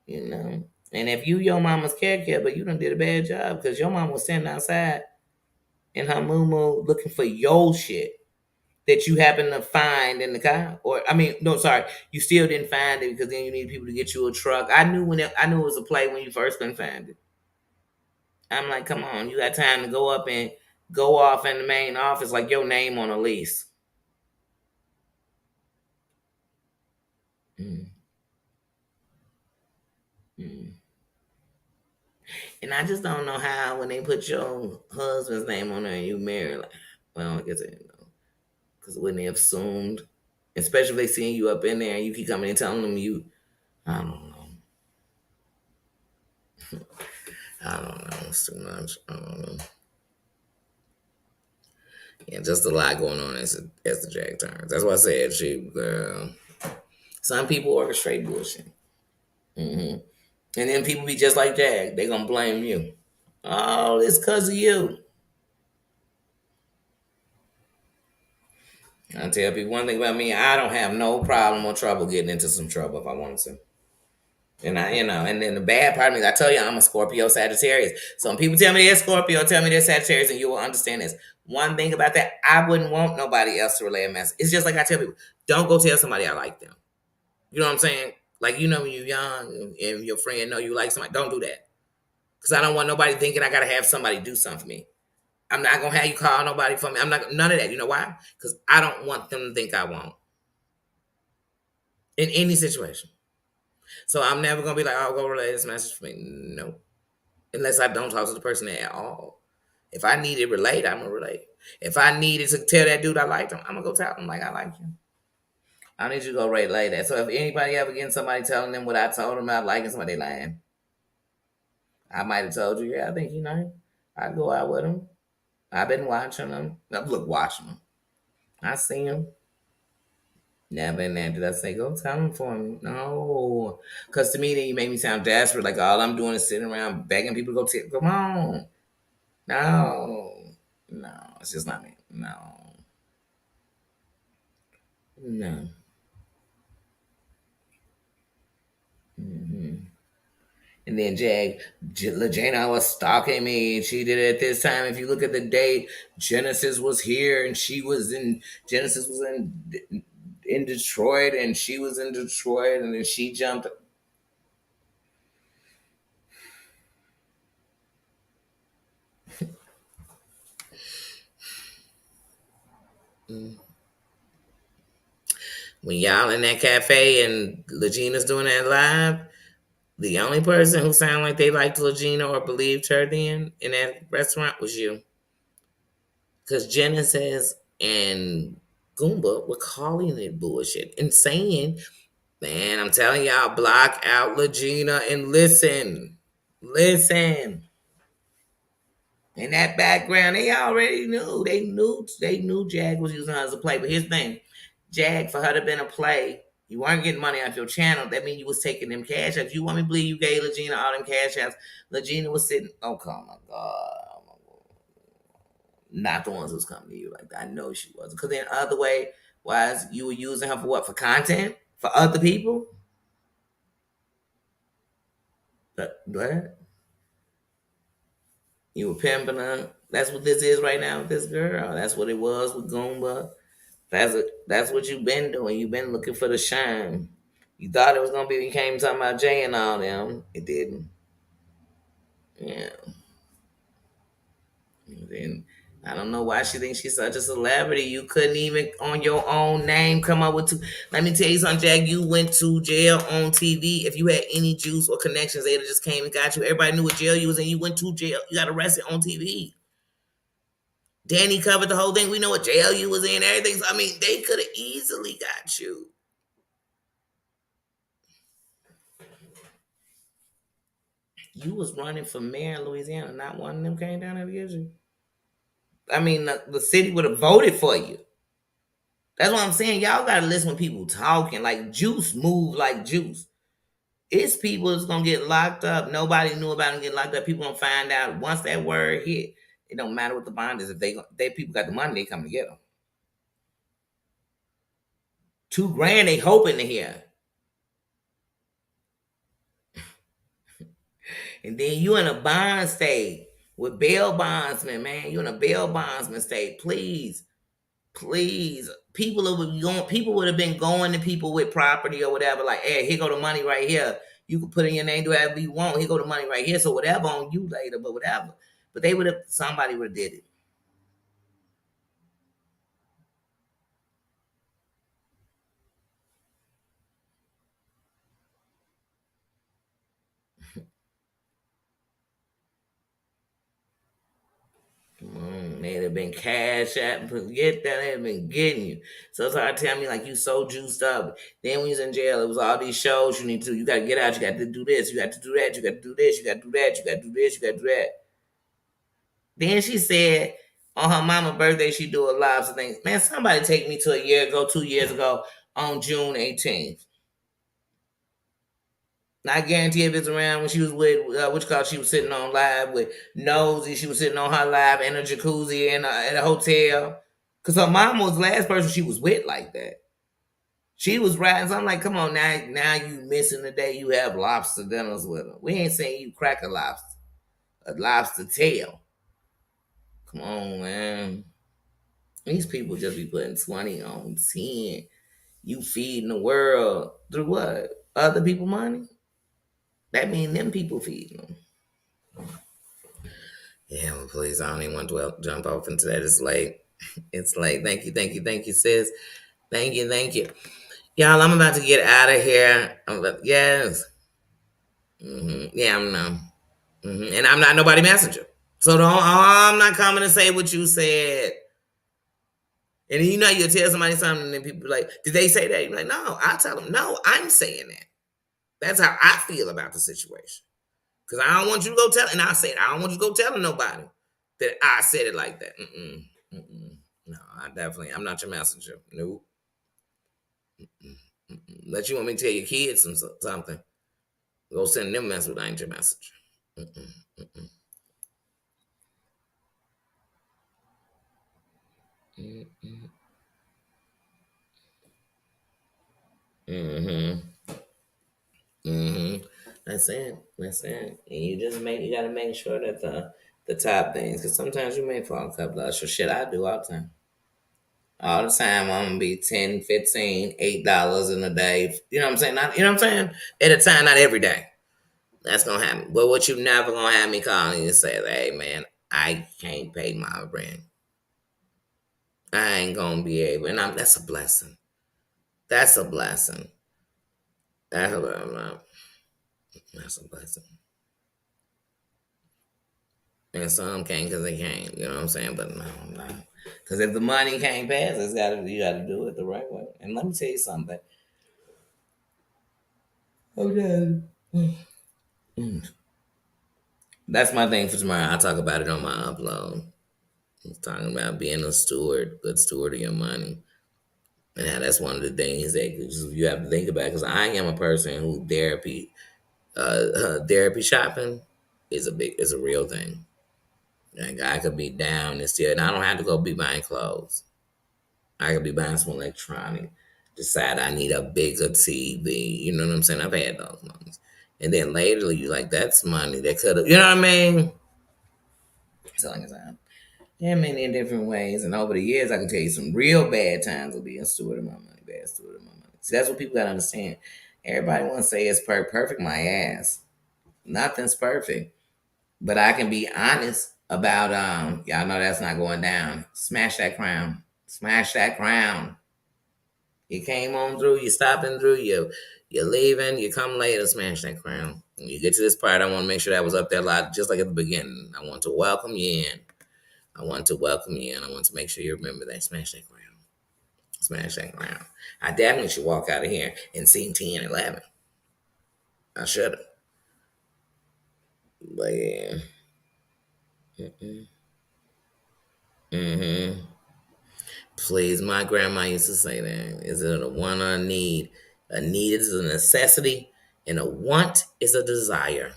You know? And if you your mama's caregiver, but you done did a bad job because your mama was standing outside in her moo looking for your shit that you happen to find in the car. Or I mean, no, sorry, you still didn't find it because then you need people to get you a truck. I knew I knew it was a play when you first couldn't find it. I'm like, come on, you got time to go up and go off in the main office like your name on a lease. Mm. Mm. And I just don't know how when they put your husband's name on there and you married, like, well, I guess because wouldn't they have assumed, especially if they seeing you up in there and you keep coming and telling them you, I don't know. I don't know. It's too much. I don't know. Yeah, just a lot going on as the Jag turns. That's why I said some people orchestrate bullshit. Hmm. And then people be just like Jag. They gonna blame you. Oh, it's because of you. I tell people one thing about me, I don't have no problem or trouble getting into some trouble if I wanted to. And and then the bad part of me, I tell you, I'm a Scorpio Sagittarius. So when people tell me they're Scorpio, tell me they're Sagittarius, and you will understand this. One thing about that, I wouldn't want nobody else to relay a message. It's just like I tell people, don't go tell somebody I like them. You know what I'm saying? Like, when you're young and your friend know you like somebody, don't do that. Because I don't want nobody thinking I got to have somebody do something for me. I'm not gonna have you call nobody for me. I'm not none of that. You know why? Because I don't want them to think I won't in any situation. So I'm never gonna be like, "Oh, go relay this message for me." No, unless I don't talk to the person at all. If I need it relayed, I'm gonna relate. If I needed to tell that dude I liked him, I'm gonna go tell him like I like him. I need you to go relay that. So if anybody ever getting somebody telling them what I told them about liking somebody, they lying. I might have told you, yeah, I think he nice. I go out with him. I've been watching him. Look, watching him. I see him. Never in there did I say, go tell him for me. No. Because to me, then you make me sound desperate. Like all I'm doing is sitting around begging people to go come on. No. No. It's just not me. No. No. Hmm. And then LaJana was stalking me. She did it at this time. If you look at the date, Genesis was here and Genesis was in Detroit and she was in Detroit and then she jumped. Mm. When y'all in that cafe and Legina's doing that live, the only person who sounded like they liked Legina or believed her then in that restaurant was you. Because Genesis and Goomba were calling it bullshit and saying, man, I'm telling y'all, block out Legina and listen. Listen. In that background, they already knew. They knew Jag was using her as a play. But here's the thing. Jag, for her to been a play, you weren't getting money off your channel. That means you was taking them cash apps. You want me to believe you gave Legina all them cash apps. Legina was sitting, oh, come my God. Not the ones who's coming to you like that. I know she wasn't. Because then other way, wise, you were using her for what? For content? For other people? But what? You were pimping her. That's what this is right now with this girl. That's what it was with Goomba. That's what you've been doing. You've been looking for the shine. You thought it was gonna be when you came talking about Jay and all them. It didn't. Yeah. And then I don't know why she thinks she's such a celebrity. You couldn't even on your own name come up with two. Let me tell you something, Jack. You went to jail on TV. If you had any juice or connections, they'd have just came and got you. Everybody knew what jail you was in. You went to jail. You got arrested on TV. Danny covered the whole thing. We know what jail you was in. Everything. So, I mean, they could have easily got you. You was running for mayor in Louisiana. Not one of them came down there to get you. I mean, the city would have voted for you. That's what I'm saying. Y'all gotta listen when people talking. Like Juice move like Juice. It's people that's gonna get locked up. Nobody knew about them getting locked up. People gonna find out once that word hit. It don't matter what the bond is. If they people got the money, they come to get them. $2,000 they hoping to hear. And then you in a bond state with bail bondsman, man. You in a bail bondsman state. Please. People would have been going to people with property or whatever, like, hey, here go the money right here. You can put in your name, do whatever you want. Here go the money right here. So whatever on you later, but whatever. But somebody would have did it. They'd have been cash at forget that they'd have been getting you. So it's hard to tell me like you so juiced up. Then when you was in jail, it was all these shows you need to do. You gotta get out, you got to do this, you got to do that, you got to do this, you got to do that, you got to do this, you got to do that. Then she said on her mama's birthday she do a lobster thing. Man, somebody take me to a year ago, 2 years ago, on June 18th. I guarantee if it's around when she was with she was sitting on live with Nosy. She was sitting on her live in a jacuzzi in a hotel. Cause her mom was the last person she was with like that. She was riding. So I'm like, come on now you missing the day you have lobster dinners with her. We ain't saying you crack a lobster tail. Come on, man. These people just be putting 20 on 10. You feeding the world through what? Other people money? That mean them people feeding them. Yeah, well, please, I don't even want to jump off into that. It's late. It's late. Thank you, sis. Thank you. Y'all, I'm about to get out of here. Yes. Yeah, I'm no. And I'm not nobody messenger. So I'm not coming to say what you said. And you know, you'll tell somebody something, and then people be like, did they say that? You're like, no, I'll tell them, no, I'm saying that. That's how I feel about the situation. Because I don't want you to go tell, and I said, I don't want you to go telling nobody that I said it like that. Mm-mm. No, I'm not your messenger. Nope. Let you want me to tell your kids something. Go send them message, I ain't your messenger. Mm-mm. Mm-mm. Mm-mm. Mm-hmm. Mm-hmm. That's it. That's it. And you gotta make sure that the top things, because sometimes you may fall a couple of extra shit. I do all the time. All the time I'm gonna be 10, 15, $8 in a day. You know what I'm saying? Not, you know what I'm saying? At a time, not every day. That's gonna happen. But what you never gonna have me calling you and say, hey man, I can't pay my rent. I ain't gonna be able, and that's a blessing. That's a blessing. That's a blessing. That's a blessing. And some can't because they can't. You know what I'm saying? But no, no. Because if the money can't pass, you gotta do it the right way. And let me tell you something. Okay. That's my thing for tomorrow. I'll talk about it on my upload. I'm talking about being a steward, good steward of your money. And how that's one of the things that you have to think about. Because I am a person who therapy shopping is a real thing. Like I could be down and still, and I don't have to go be buying clothes. I could be buying some electronic. Decide I need a bigger TV. You know what I'm saying? I've had those moments. And then later, you like that's money that could have. You know what I mean? So like I said, yeah, many in different ways. And over the years, I can tell you some real bad times of being a steward of my money, bad steward of my money. See, that's what people gotta understand. Everybody want to say it's perfect. My ass, nothing's perfect. But I can be honest about y'all know that's not going down. Smash that crown. Smash that crown. You came on through, you stopping through, you're leaving, you come later, smash that crown. When you get to this part, I want to make sure that was up there a lot, just like at the beginning. I want to welcome you in. I want to welcome you in. I want to make sure you remember that. Smash that crown. Smash that crown. I definitely should walk out of here and see 10, 11. I should have. But yeah. Mm-mm. Mm-hmm. Please, my grandma used to say that. Is it a want or a need? A need is a necessity, and a want is a desire.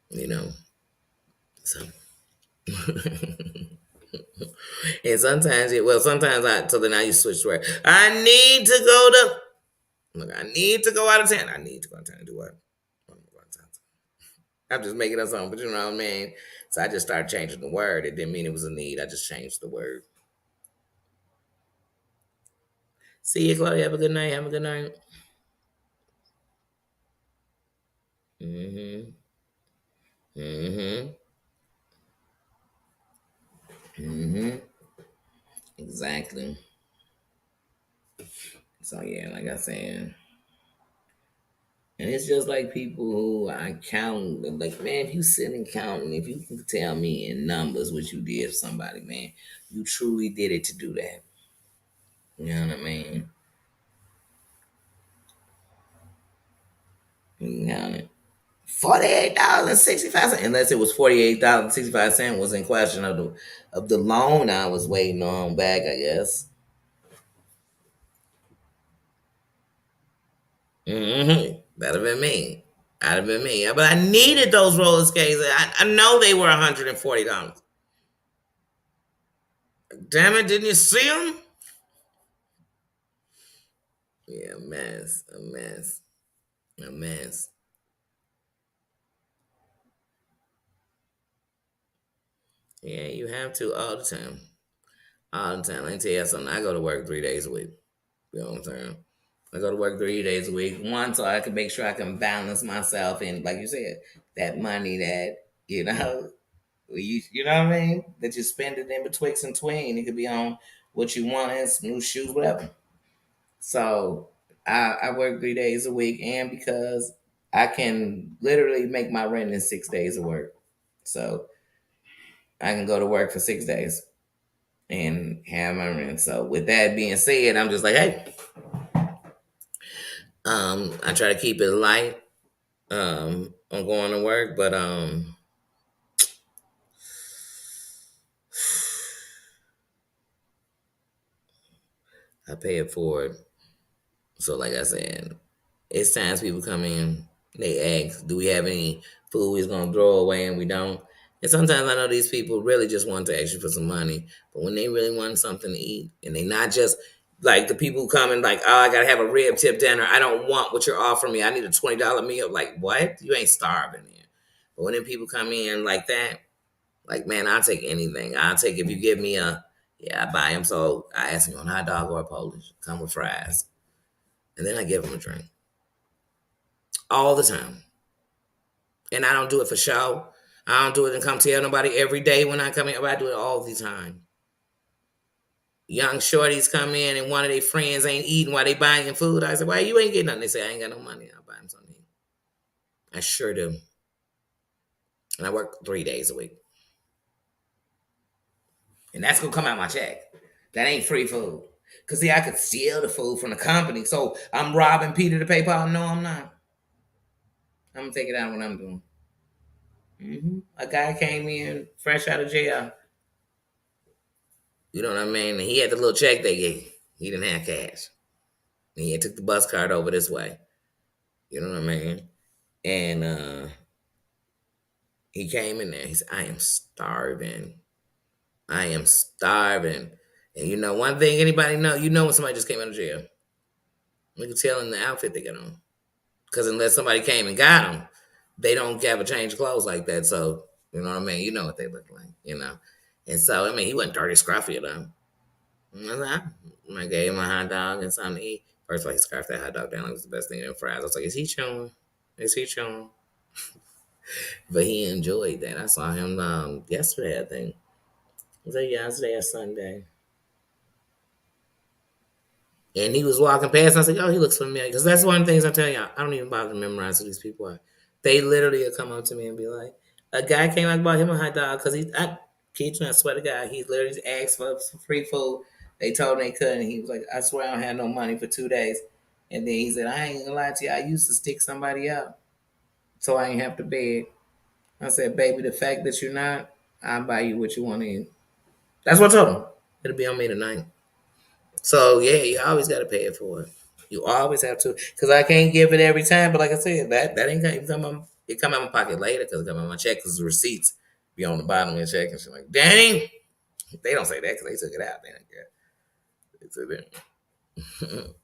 You know, so. And sometimes so then I used to switch to where I need to go to, look, I need to go out of town. I need to go out of town and do what? I'm just making up something, but you know what I mean? So I just started changing the word. It didn't mean it was a need. I just changed the word. See you, Chloe. Have a good night. Have a good night. Mm-hmm. Mm-hmm. Mm-hmm. Exactly. So yeah, like I said, and it's just like people who I count, like, man, if you sit and counting, if you can tell me in numbers what you did for somebody, man, you truly did it to do that. You know what I mean? You count it. $48.65, unless it was $48.65 was in question of the loan I was waiting on back, I guess. That'd have been me. That'd have been me. But I needed those roller skates. I know they were $140. Damn it, didn't you see them? Yeah, a mess. A mess. A mess. Yeah, you have to all the time. All the time. Let me tell you something. I go to work 3 days a week. You know what I'm saying? I go to work 3 days a week. One, so I can make sure I can balance myself and, like you said, that money that, you know, You know what I mean? That you spend it in betwixt and tween. It could be on what you want, and some new shoes, whatever. So I work 3 days a week, and because I can literally make my rent in 6 days of work, so I can go to work for 6 days and have my rent. So with that being said, I'm just like, hey, I try to keep it light. I'm going to work, but I pay it forward. So like I said, it's times people come in, they ask, do we have any food we're gonna throw away and we don't? And sometimes I know these people really just want to ask you for some money, but when they really want something to eat, and they not just like the people who come and like, oh, I gotta have a rib tip dinner. I don't want what you're offering me. I need a $20 meal. Like what? You ain't starving here. But when them people come in like that, like man, I'll take anything. I'll take if you give me a yeah, I buy them. So I ask them on a hot dog or a Polish, come with fries, and then I give them a drink all the time. And I don't do it for show. I don't do it and come tell nobody every day when I come in. I do it all the time. Young shorties come in and one of their friends ain't eating while they buying food. I say, why you ain't getting nothing? They say, I ain't got no money. I'll buy them something to eat. I sure do. And I work 3 days a week. And that's going to come out my check. That ain't free food. Because, see, I could steal the food from the company. So I'm robbing Peter to pay Paul. No, I'm not. I'm going to take it out when I'm doing. A guy came in fresh out of jail. You know what I mean? And he had the little check they gave. He didn't have cash. And he had took the bus card over this way. You know what I mean? And he came in there. He said, I am starving. I am starving. And you know, one thing anybody know, you know when somebody just came out of jail. You can tell in the outfit they got on. Because unless somebody came and got them, they don't have a change of clothes like that. So, you know what I mean? You know what they look like, you know? And so, I mean, he wasn't dirty, scruffy at them. I gave him a hot dog and something to eat. First of all, he scarfed that hot dog down. It was the best thing in fries. I was like, is he chewing? Is he chewing? But he enjoyed that. I saw him yesterday, I think. Was that yesterday or Sunday? And he was walking past. And I was like, oh, he looks familiar. Because that's one of the things I tell y'all. I don't even bother to memorize who these people are. They literally will come up to me and be like, a guy came out and bought him a hot dog because I kid you, I swear to God, he literally asked for some free food. They told him they couldn't. He was like, I swear I don't have no money for 2 days. And then he said, I ain't gonna lie to you, I used to stick somebody up so I ain't have to beg. I said, baby, the fact that you're not, I'll buy you what you want to eat. That's what I told him. It'll be on me tonight. So yeah, you always got to pay it for it. You always have to, because I can't give it every time. But like I said, that ain't gonna come out. It come out of my pocket later because it come out of my check because the receipts be on the bottom of the check and shit. Like, dang, they don't say that because they took it out. They don't care. They took it.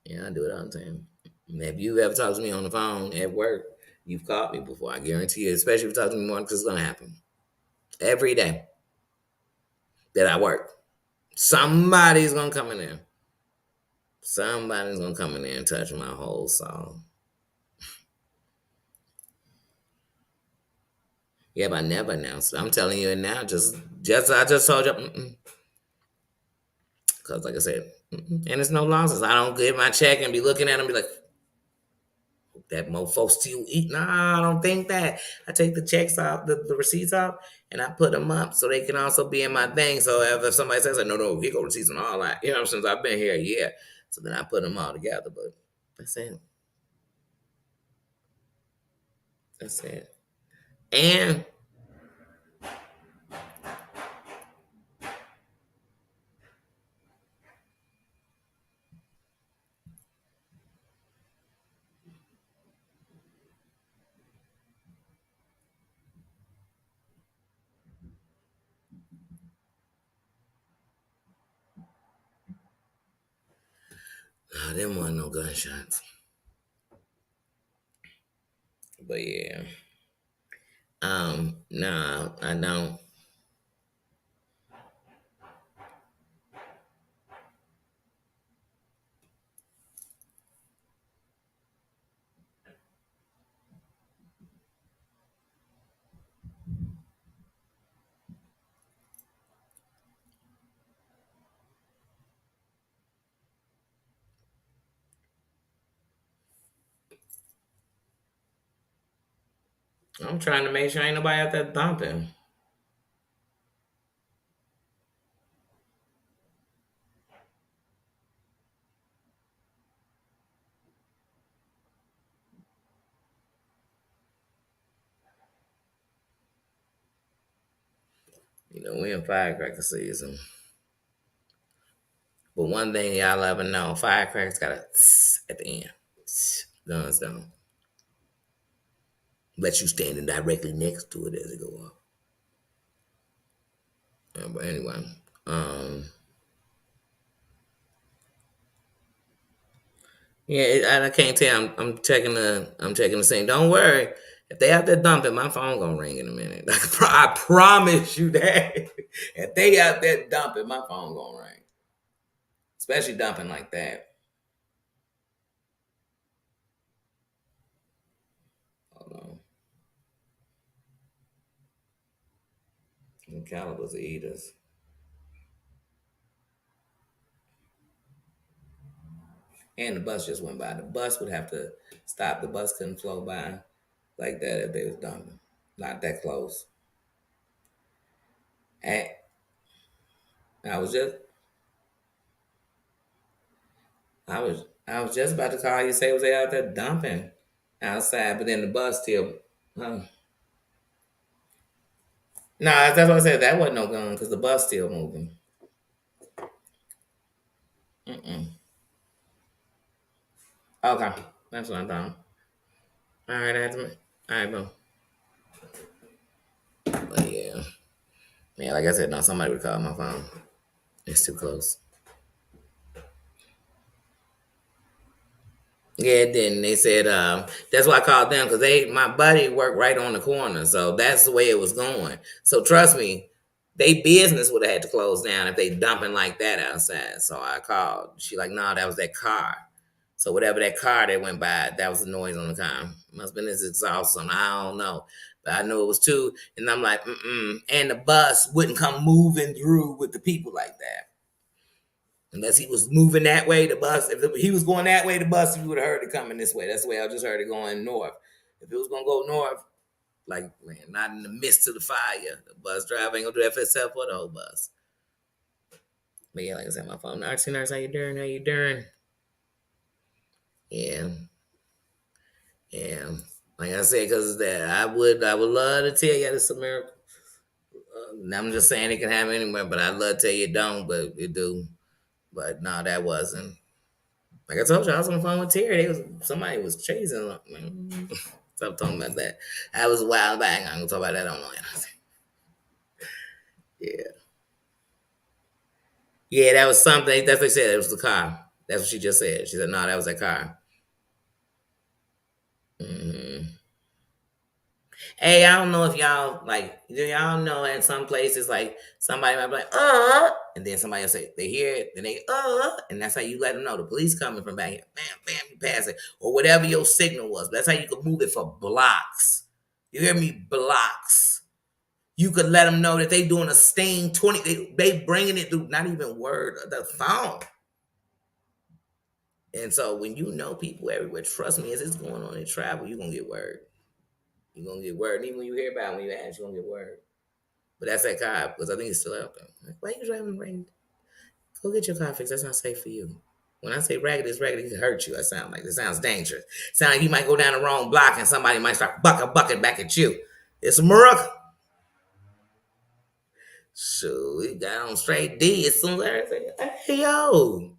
Yeah, I do it all the time. And if you ever talk to me on the phone at work, you've called me before. I guarantee you, especially if you talk to me more, because it's gonna happen every day that I work. Somebody's gonna come in there. Somebody's gonna come in there and touch my whole soul. Yeah, but I never announced it. I'm telling you it now. Just I just told you. Because like I said, and it's no losses. I don't get my check and be looking at them and be like, that mofo still eat. Nah, I don't think that. I take the checks off, the receipts off, and I put them up so they can also be in my thing. So if somebody says, like, no, here go receipts and all that, you know, since I've been here, yeah. So then I put them all together. But that's it. That's it. And them wasn't no gunshots. But yeah. No, I don't. I'm trying to make sure ain't nobody out there dumping. You know, we in firecracker season. But one thing y'all ever know, firecrackers got a tss at the end. Tss, guns don't. Let you standing directly next to it as it go off. But anyway, um, yeah, I can't tell. I'm checking the scene. Don't worry. If they out there dumping, my phone gonna ring in a minute. I promise you that. If they out there dumping, my phone gonna ring. Especially dumping like that. Hold on. Them calibers are eaters. And the bus just went by. The bus would have to stop. The bus couldn't flow by like that if they was dumping. Not that close. And I was just I was just about to call you say was they out there dumping outside, but then the bus still huh. No, that's what I said. That wasn't no gun because the bus still moving. Mm-mm. Okay, that's what I thought. All right, that's me. All right, boom. But yeah, yeah. Like I said, no, somebody would call my phone. It's too close. Yeah, it didn't. They said that's why I called them because my buddy worked right on the corner, so that's the way it was going. So trust me, they business would have had to close down if they dumping like that outside. So I called. She like, no, that was that car. So whatever that car that went by, that was the noise on the car. Must have been his exhaust on. I don't know, but I knew it was two. And I'm like, mm. And the bus wouldn't come moving through with the people like that. Unless he was moving that way, the bus. If he was going that way, the bus, you would have heard it coming this way. That's the way I just heard it going north. If it was gonna go north, like man, not in the midst of the fire, the bus driver ain't gonna do that for himself or the whole bus. But yeah, like I said, my phone. Nurse, how you doing? How you doing? Yeah, yeah. Like I said, because that I would love to tell you this America. I'm just saying it can happen anywhere, but I'd love to tell you it don't, but it do. But no, that wasn't. Like I told you, I was on the phone with Terry. Somebody was chasing them. Man. Stop talking about that. That was a while back. I'm gonna talk about that online. Yeah, yeah, that was something. That's what she said. It was the car. That's what she just said. She said, "No, that was that car." Hmm. Hey, I don't know if y'all like. Do y'all know in some places like somebody might be like, and then somebody will say they hear it, then they, and that's how you let them know the police coming from back here. Bam, bam, you pass it or whatever your signal was. That's how you could move it for blocks. You hear me? Blocks. You could let them know that they doing a sting 20. They bringing it through not even word the phone. And so when you know people everywhere, trust me, as it's going on in travel, you're gonna get word. You're gonna get word. And even when you hear about it, when you ask, you're gonna get word. But that's that car because I think it's still out there. Like, why are you driving rain? Go get your car fixed. That's not safe for you. When I say raggedy, it's raggedy, it can hurt you. It sounds dangerous. It sounds like you might go down the wrong block and somebody might start bucking back at you. It's a miracle. So we got on straight D as soon as I said, hey yo.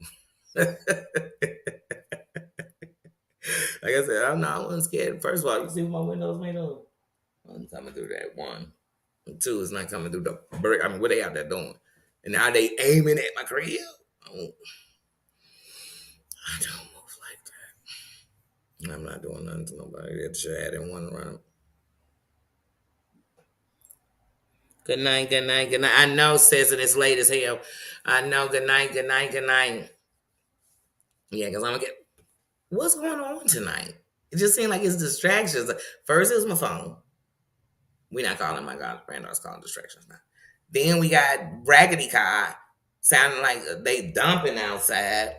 Like I said, I wasn't scared. First of all, you see what my windows made of? I'm coming through that one. And two, it's not coming through the brick. I mean, what they out there doing? And now they aiming at my crib. Oh, I don't move like that. I'm not doing nothing to nobody. That shit had in one round. Good night, good night, good night. I know, says it is late as hell. I know, good night, good night, good night. Yeah, because I'm gonna get what's going on tonight? It just seemed like it's distractions. First, it was my phone. We're not calling my God, granddaughter's calling distractions now. Then we got Raggedy Car sounding like they dumping outside.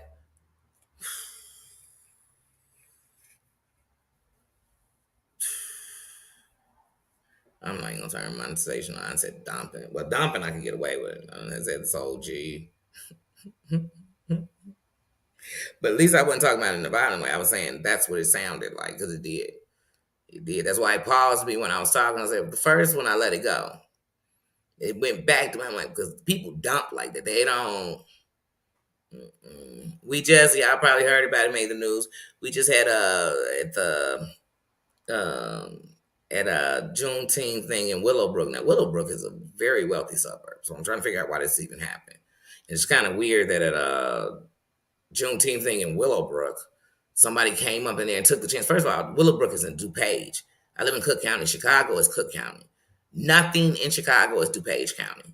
I'm not even gonna turn monetization on. I said dumping. Well, dumping I can get away with. I said it's OG. But at least I wasn't talking about it in the violent way. I was saying that's what it sounded like because it did. It did. That's why it paused me when I was talking. I said the first one I let it go. It went back to me. I'm like, because people dump like that. They don't. We just, y'all probably heard about it, made the news. We just had at the um, at a Juneteenth thing in Willowbrook. Now, Willowbrook is a very wealthy suburb, so I'm trying to figure out why this even happened. It's kind of weird that at a Juneteenth thing in Willowbrook, somebody came up in there and took the chance. First of all, Willowbrook is in DuPage. I live in Cook County. Chicago is Cook County. Nothing in Chicago is DuPage County.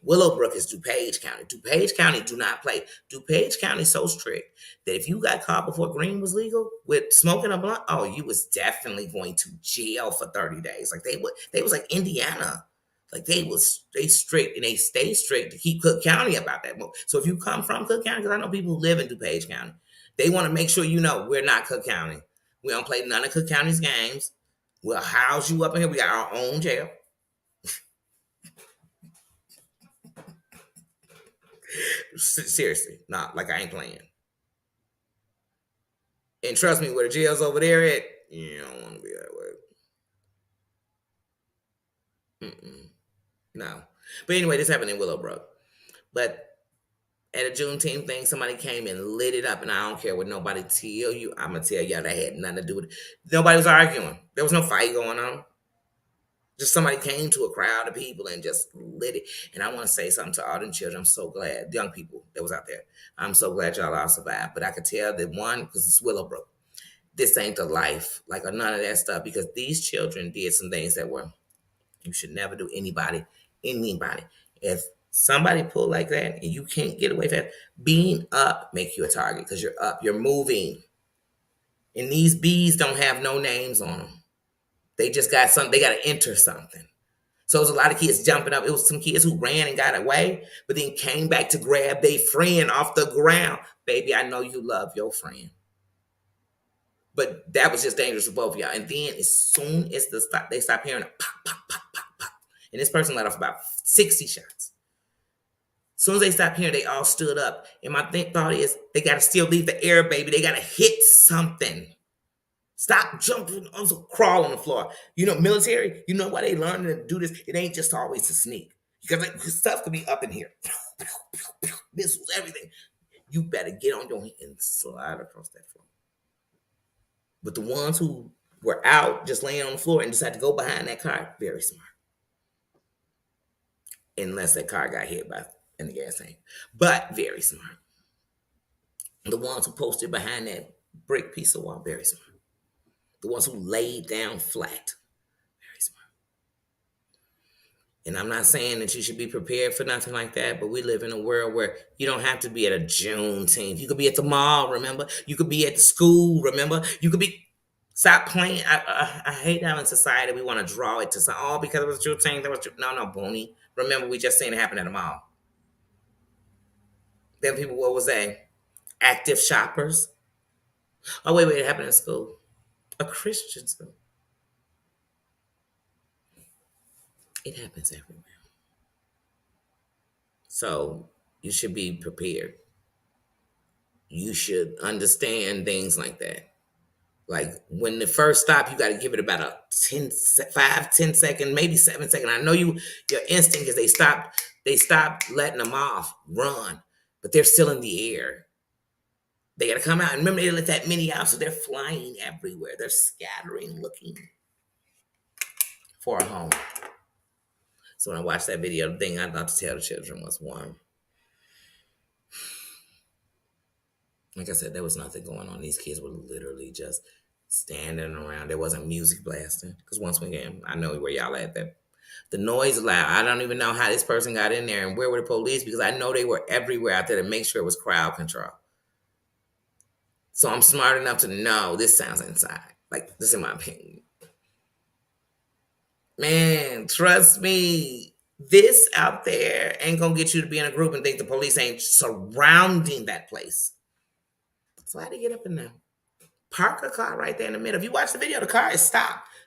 Willowbrook is DuPage County. DuPage County do not play. DuPage County is so strict that if you got caught before green was legal with smoking a blunt, oh, you was definitely going to jail for 30 days. Like they was like Indiana. Like they strict and they stay strict to keep Cook County about that. So if you come from Cook County, because I know people who live in DuPage County, they want to make sure you know we're not Cook County. We don't play none of Cook County's games. We'll house you up in here. We got our own jail. Seriously, not like I ain't playing. And trust me, where the jail's over there at, you don't want to be that way. No. But anyway, this happened in Willowbrook. But at a Juneteenth thing, somebody came and lit it up, and I don't care what nobody tell you. I'm gonna tell y'all that had nothing to do with it. Nobody was arguing. There was no fight going on. Just somebody came to a crowd of people and just lit it. And I want to say something to all them children. I'm so glad, young people that was out there. I'm so glad y'all all survived. But I could tell that one, because it's Willowbrook, this ain't the life, like none of that stuff. Because these children did some things that were, you should never do anybody. If somebody pull like that and you can't get away from that, being up make you a target because you're up, you're moving. And these bees don't have no names on them. They just got something, they got to enter something. So there's a lot of kids jumping up. It was some kids who ran and got away, but then came back to grab their friend off the ground. Baby, I know you love your friend. But that was just dangerous for both of y'all. And then as soon as they stopped hearing a pop, pop, pop, pop, pop. And this person let off about 60 shots. As soon as they stopped hearing, they all stood up. And my thought is, they got to still leave the air, baby. They got to hit something. Stop jumping, also crawl on the floor. You know, military, you know why they learn to do this? It ain't just always to sneak. Because stuff could be up in here. Missiles, everything. You better get on your hand and slide across that floor. But the ones who were out just laying on the floor and decided to go behind that car, very smart. Unless that car got hit by in the gas tank. But very smart. The ones who posted behind that brick piece of wall, very smart. The ones who laid down flat, very smart. And I'm not saying that you should be prepared for nothing like that, but we live in a world where you don't have to be at a Juneteenth. You could be at the mall, remember? You could be at the school, remember? You could be, stop playing. I hate how in society we want to draw it to some, oh, because it was Juneteenth, no, Booney. Remember, we just seen it happen at the mall. Then people, what was that? Active shoppers. Oh, wait, it happened in school. A Christian school. It happens everywhere. So you should be prepared. You should understand things like that. Like when the first stop, you got to give it about a 10 second, maybe 7 second. I know your instinct is they stopped letting them off, run, but they're still in the air. They got to come out. And remember, they let that mini out, so they're flying everywhere. They're scattering, looking for a home. So when I watched that video, the thing I thought to tell the children was one. Like I said, there was nothing going on. These kids were literally just standing around. There wasn't music blasting. Because once again, I know where y'all at. That the noise loud. I don't even know how this person got in there and where were the police, because I know they were everywhere out there to make sure it was crowd control. So I'm smart enough to know this sounds inside. Like, this is my opinion. Man, trust me. This out there ain't going to get you to be in a group and think the police ain't surrounding that place. So I had to get up in there. Park a car right there in the middle. If you watch the video, the car is stopped.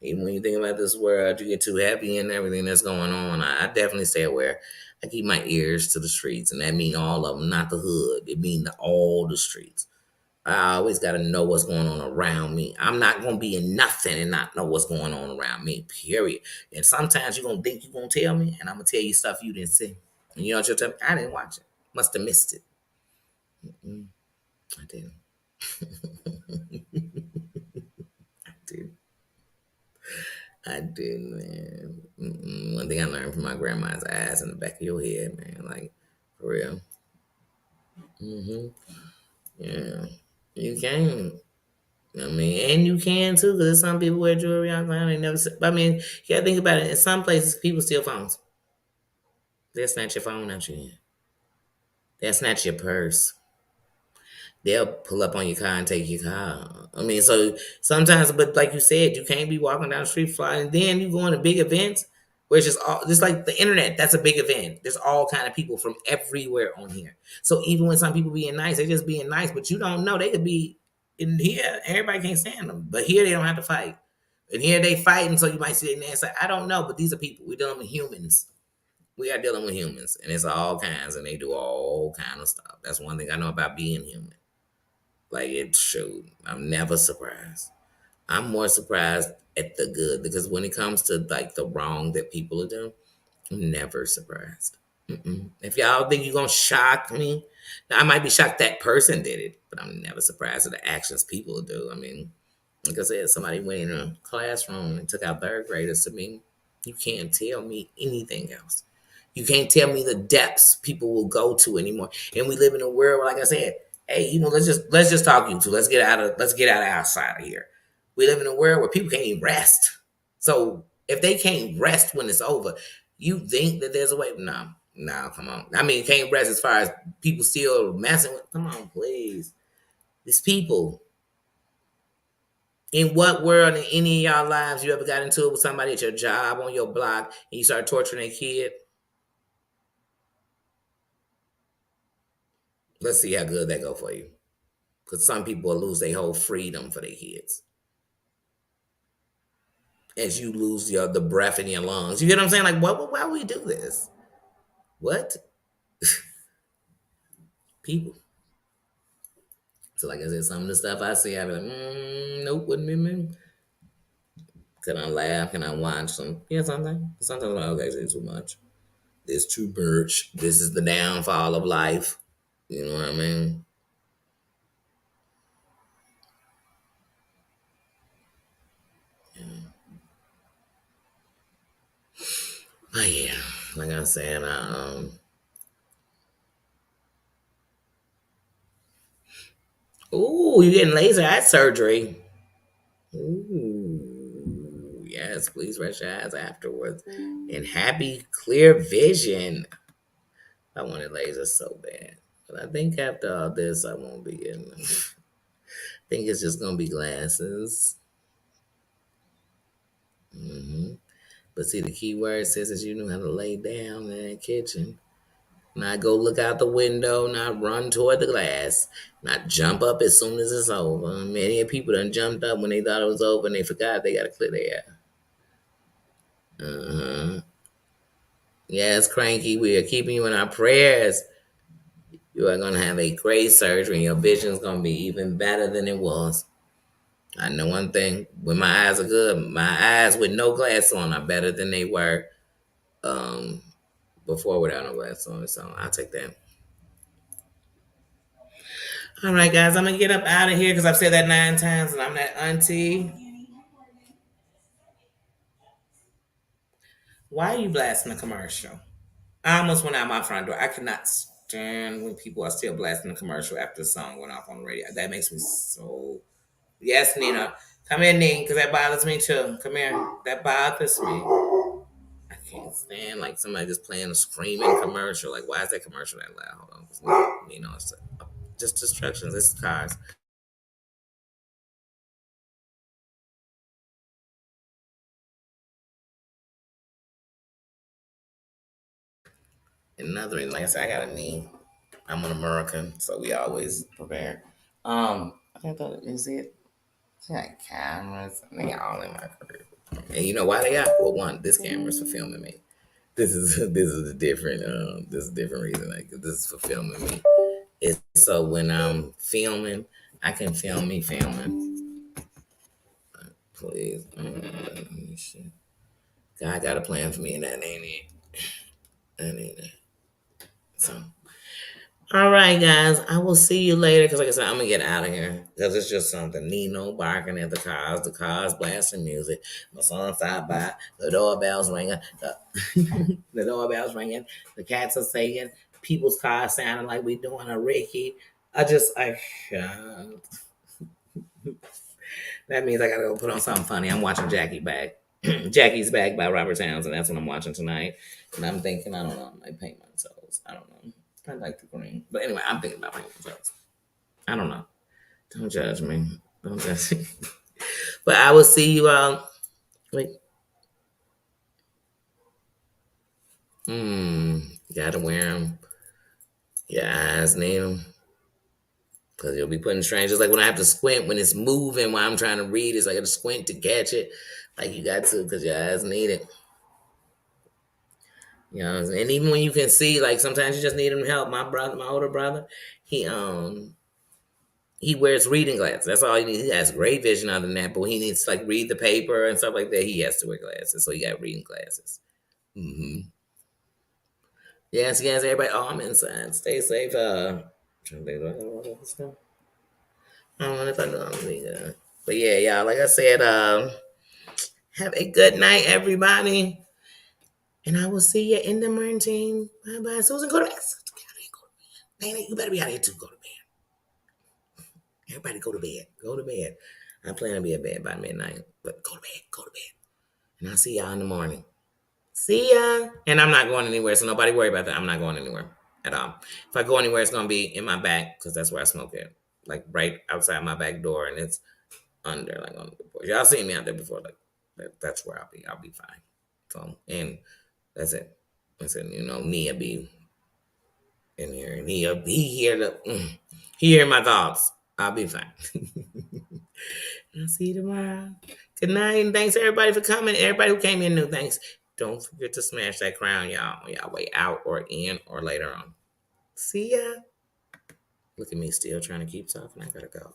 Even when you think about this world, you get too happy and everything that's going on. I definitely stay aware. I keep my ears to the streets, and that mean all of them, not the hood. It mean all the streets. I always got to know what's going on around me. I'm not gonna be in nothing and not know what's going on around me. Period. And sometimes you're gonna think you're gonna tell me, and I'm gonna tell you stuff you didn't see. And you know what you're telling me? I didn't watch it. Must have missed it. Mm, I didn't. I did. I did, man. One thing I learned from my grandma is eyes in the back of your head, man. Like, for real. Hmm. Yeah. You can. I mean, and you can too, because some people wear jewelry online. They never. I mean, you gotta think about it. In some places, people steal phones. They'll snatch your phone out your hand. They'll snatch your purse. They'll pull up on your car and take your car. I mean, so sometimes, but like you said, you can't be walking down the street flying. And then you go into big events where it's just all just like the internet. That's a big event. There's all kind of people from everywhere on here. So even when some people being nice, they're just being nice, but you don't know they could be in here. Everybody can't stand them, but here they don't have to fight. And here they fighting, so you might see it and say, I don't know, but these are people. We're dealing with humans. We are dealing with humans, and it's all kinds, and they do all kind of stuff. That's one thing I know about being human. Like it showed. I'm never surprised. I'm more surprised at the good because when it comes to like the wrong that people are doing, I'm never surprised. Mm-mm. If y'all think you're gonna shock me, now I might be shocked that person did it, but I'm never surprised at the actions people do. I mean, like I said, somebody went in a classroom and took out third graders to me. You can't tell me anything else. You can't tell me the depths people will go to anymore. And we live in a world, like I said, hey, let's just talk you two. Let's get out of outside of here. We live in a world where people can't even rest. So if they can't rest when it's over, you think that there's a way? No, no, come on. I mean, can't rest as far as people still messing with. Come on, please. These people. In what world in any of y'all lives you ever got into it with somebody at your job on your block and you start torturing a kid? Let's see how good that go for you. Because some people will lose their whole freedom for their kids as you lose the breath in your lungs. You get what I'm saying? Like, what? Why we do this? What people? So, like I said, some of the stuff I see, I be like, nope, wouldn't be me. Can I laugh? Can I watch some? Yeah, sometimes I'm like, okay, it's too much. It's too much. This is the downfall of life. You know what I mean? But yeah, like I said, ooh, you getting laser eye surgery? Ooh, yes, please rest your eyes afterwards. And happy clear vision. I wanted laser so bad. But I think after all this, I won't be getting them. I think it's just going to be glasses. Hmm. But see, the key word says that you know how to lay down in that kitchen. Not go look out the window, not run toward the glass, not jump up as soon as it's over. Many people done jumped up when they thought it was over and they forgot they got to clear their air. Uh-huh. Yes, Cranky, we are keeping you in our prayers. You are going to have a great surgery and your vision's going to be even better than it was. I know one thing, when my eyes are good, my eyes with no glass on are better than they were um, before without no glass on. So I'll take that. All right, guys, I'm gonna get up out of here because I've said that 9 times, and I'm that auntie. Why are you blasting a commercial? I almost went out my front door. I cannot stand when people are still blasting a commercial after the song went off on the radio. That makes me so. Yes, Nina, come in, Nina, because that bothers me too. Come here, that bothers me. I can't stand like somebody just playing a screaming commercial. Like, why is that commercial that loud? Hold on, you know, it's just distractions. It's cars. Another reason, like I said, I got a knee. I'm an American, so we always prepare. I think that is it. She got cameras. They all in my career. And you know why they got? Well, one, this camera's for filming me. This is a different this is a different reason. Like this is for filming me. It's so when I'm filming, I can film me filming. Please, shit. God got a plan for me, and that ain't it. That ain't it. So, all right, guys, I will see you later. Because, like I said, I'm gonna get out of here because it's just something. Nino barking at the cars blasting music. My son stopped by. The doorbell's ringing. The doorbell's ringing. The cats are saying. People's cars sounding like we doing a Ricky. Uh, that means I gotta go put on something funny. I'm watching Jackie Back. Jackie's Back by Robert Townsend. That's what I'm watching tonight. And I'm thinking, I don't know, I might paint my toes. I don't know. I like the green. But anyway, I'm thinking about painting my toes. I don't know. Don't judge me. Don't judge me. But I will see you all. Wait. You gotta wear them. Your eyes need them. Because you'll be putting strangers. Like when I have to squint, when it's moving while I'm trying to read, it's like I got to squint to catch it. Like you got to, because your eyes need it. You know, and even when you can see, like sometimes you just need him help. My brother, my older brother, he he wears reading glasses. That's all he needs. He has great vision other than that, but he needs to like read the paper and stuff like that. He has to wear glasses, so he got reading glasses. Yes, yes, everybody. Oh, I'm inside. Stay safe. Trying to think of stuff. I don't know if I know I'm really good. But yeah, y'all, like I said, have a good night, everybody. And I will see you in the morning. Bye bye. Susan, go to bed. Nene, you better be out of here too. Go to bed. Everybody go to bed. Go to bed. I plan to be in bed by midnight. But go to bed. Go to bed. And I'll see y'all in the morning. See ya. And I'm not going anywhere, so nobody worry about that. I'm not going anywhere at all. If I go anywhere, it's gonna be in my back, because that's where I smoke at. Like right outside my back door, and it's under, like on the porch. Y'all seen me out there before. Like that's where I'll be. I'll be fine. So and that's it. That's it. You know, Nia be in here, and he'll be here to he hear my thoughts. I'll be fine. I'll see you tomorrow. Good night, and thanks everybody for coming. Everybody who came in new, thanks. Don't forget to smash that crown, y'all, on y'all way out or in or later on. See ya. Look at me still trying to keep talking. I gotta go.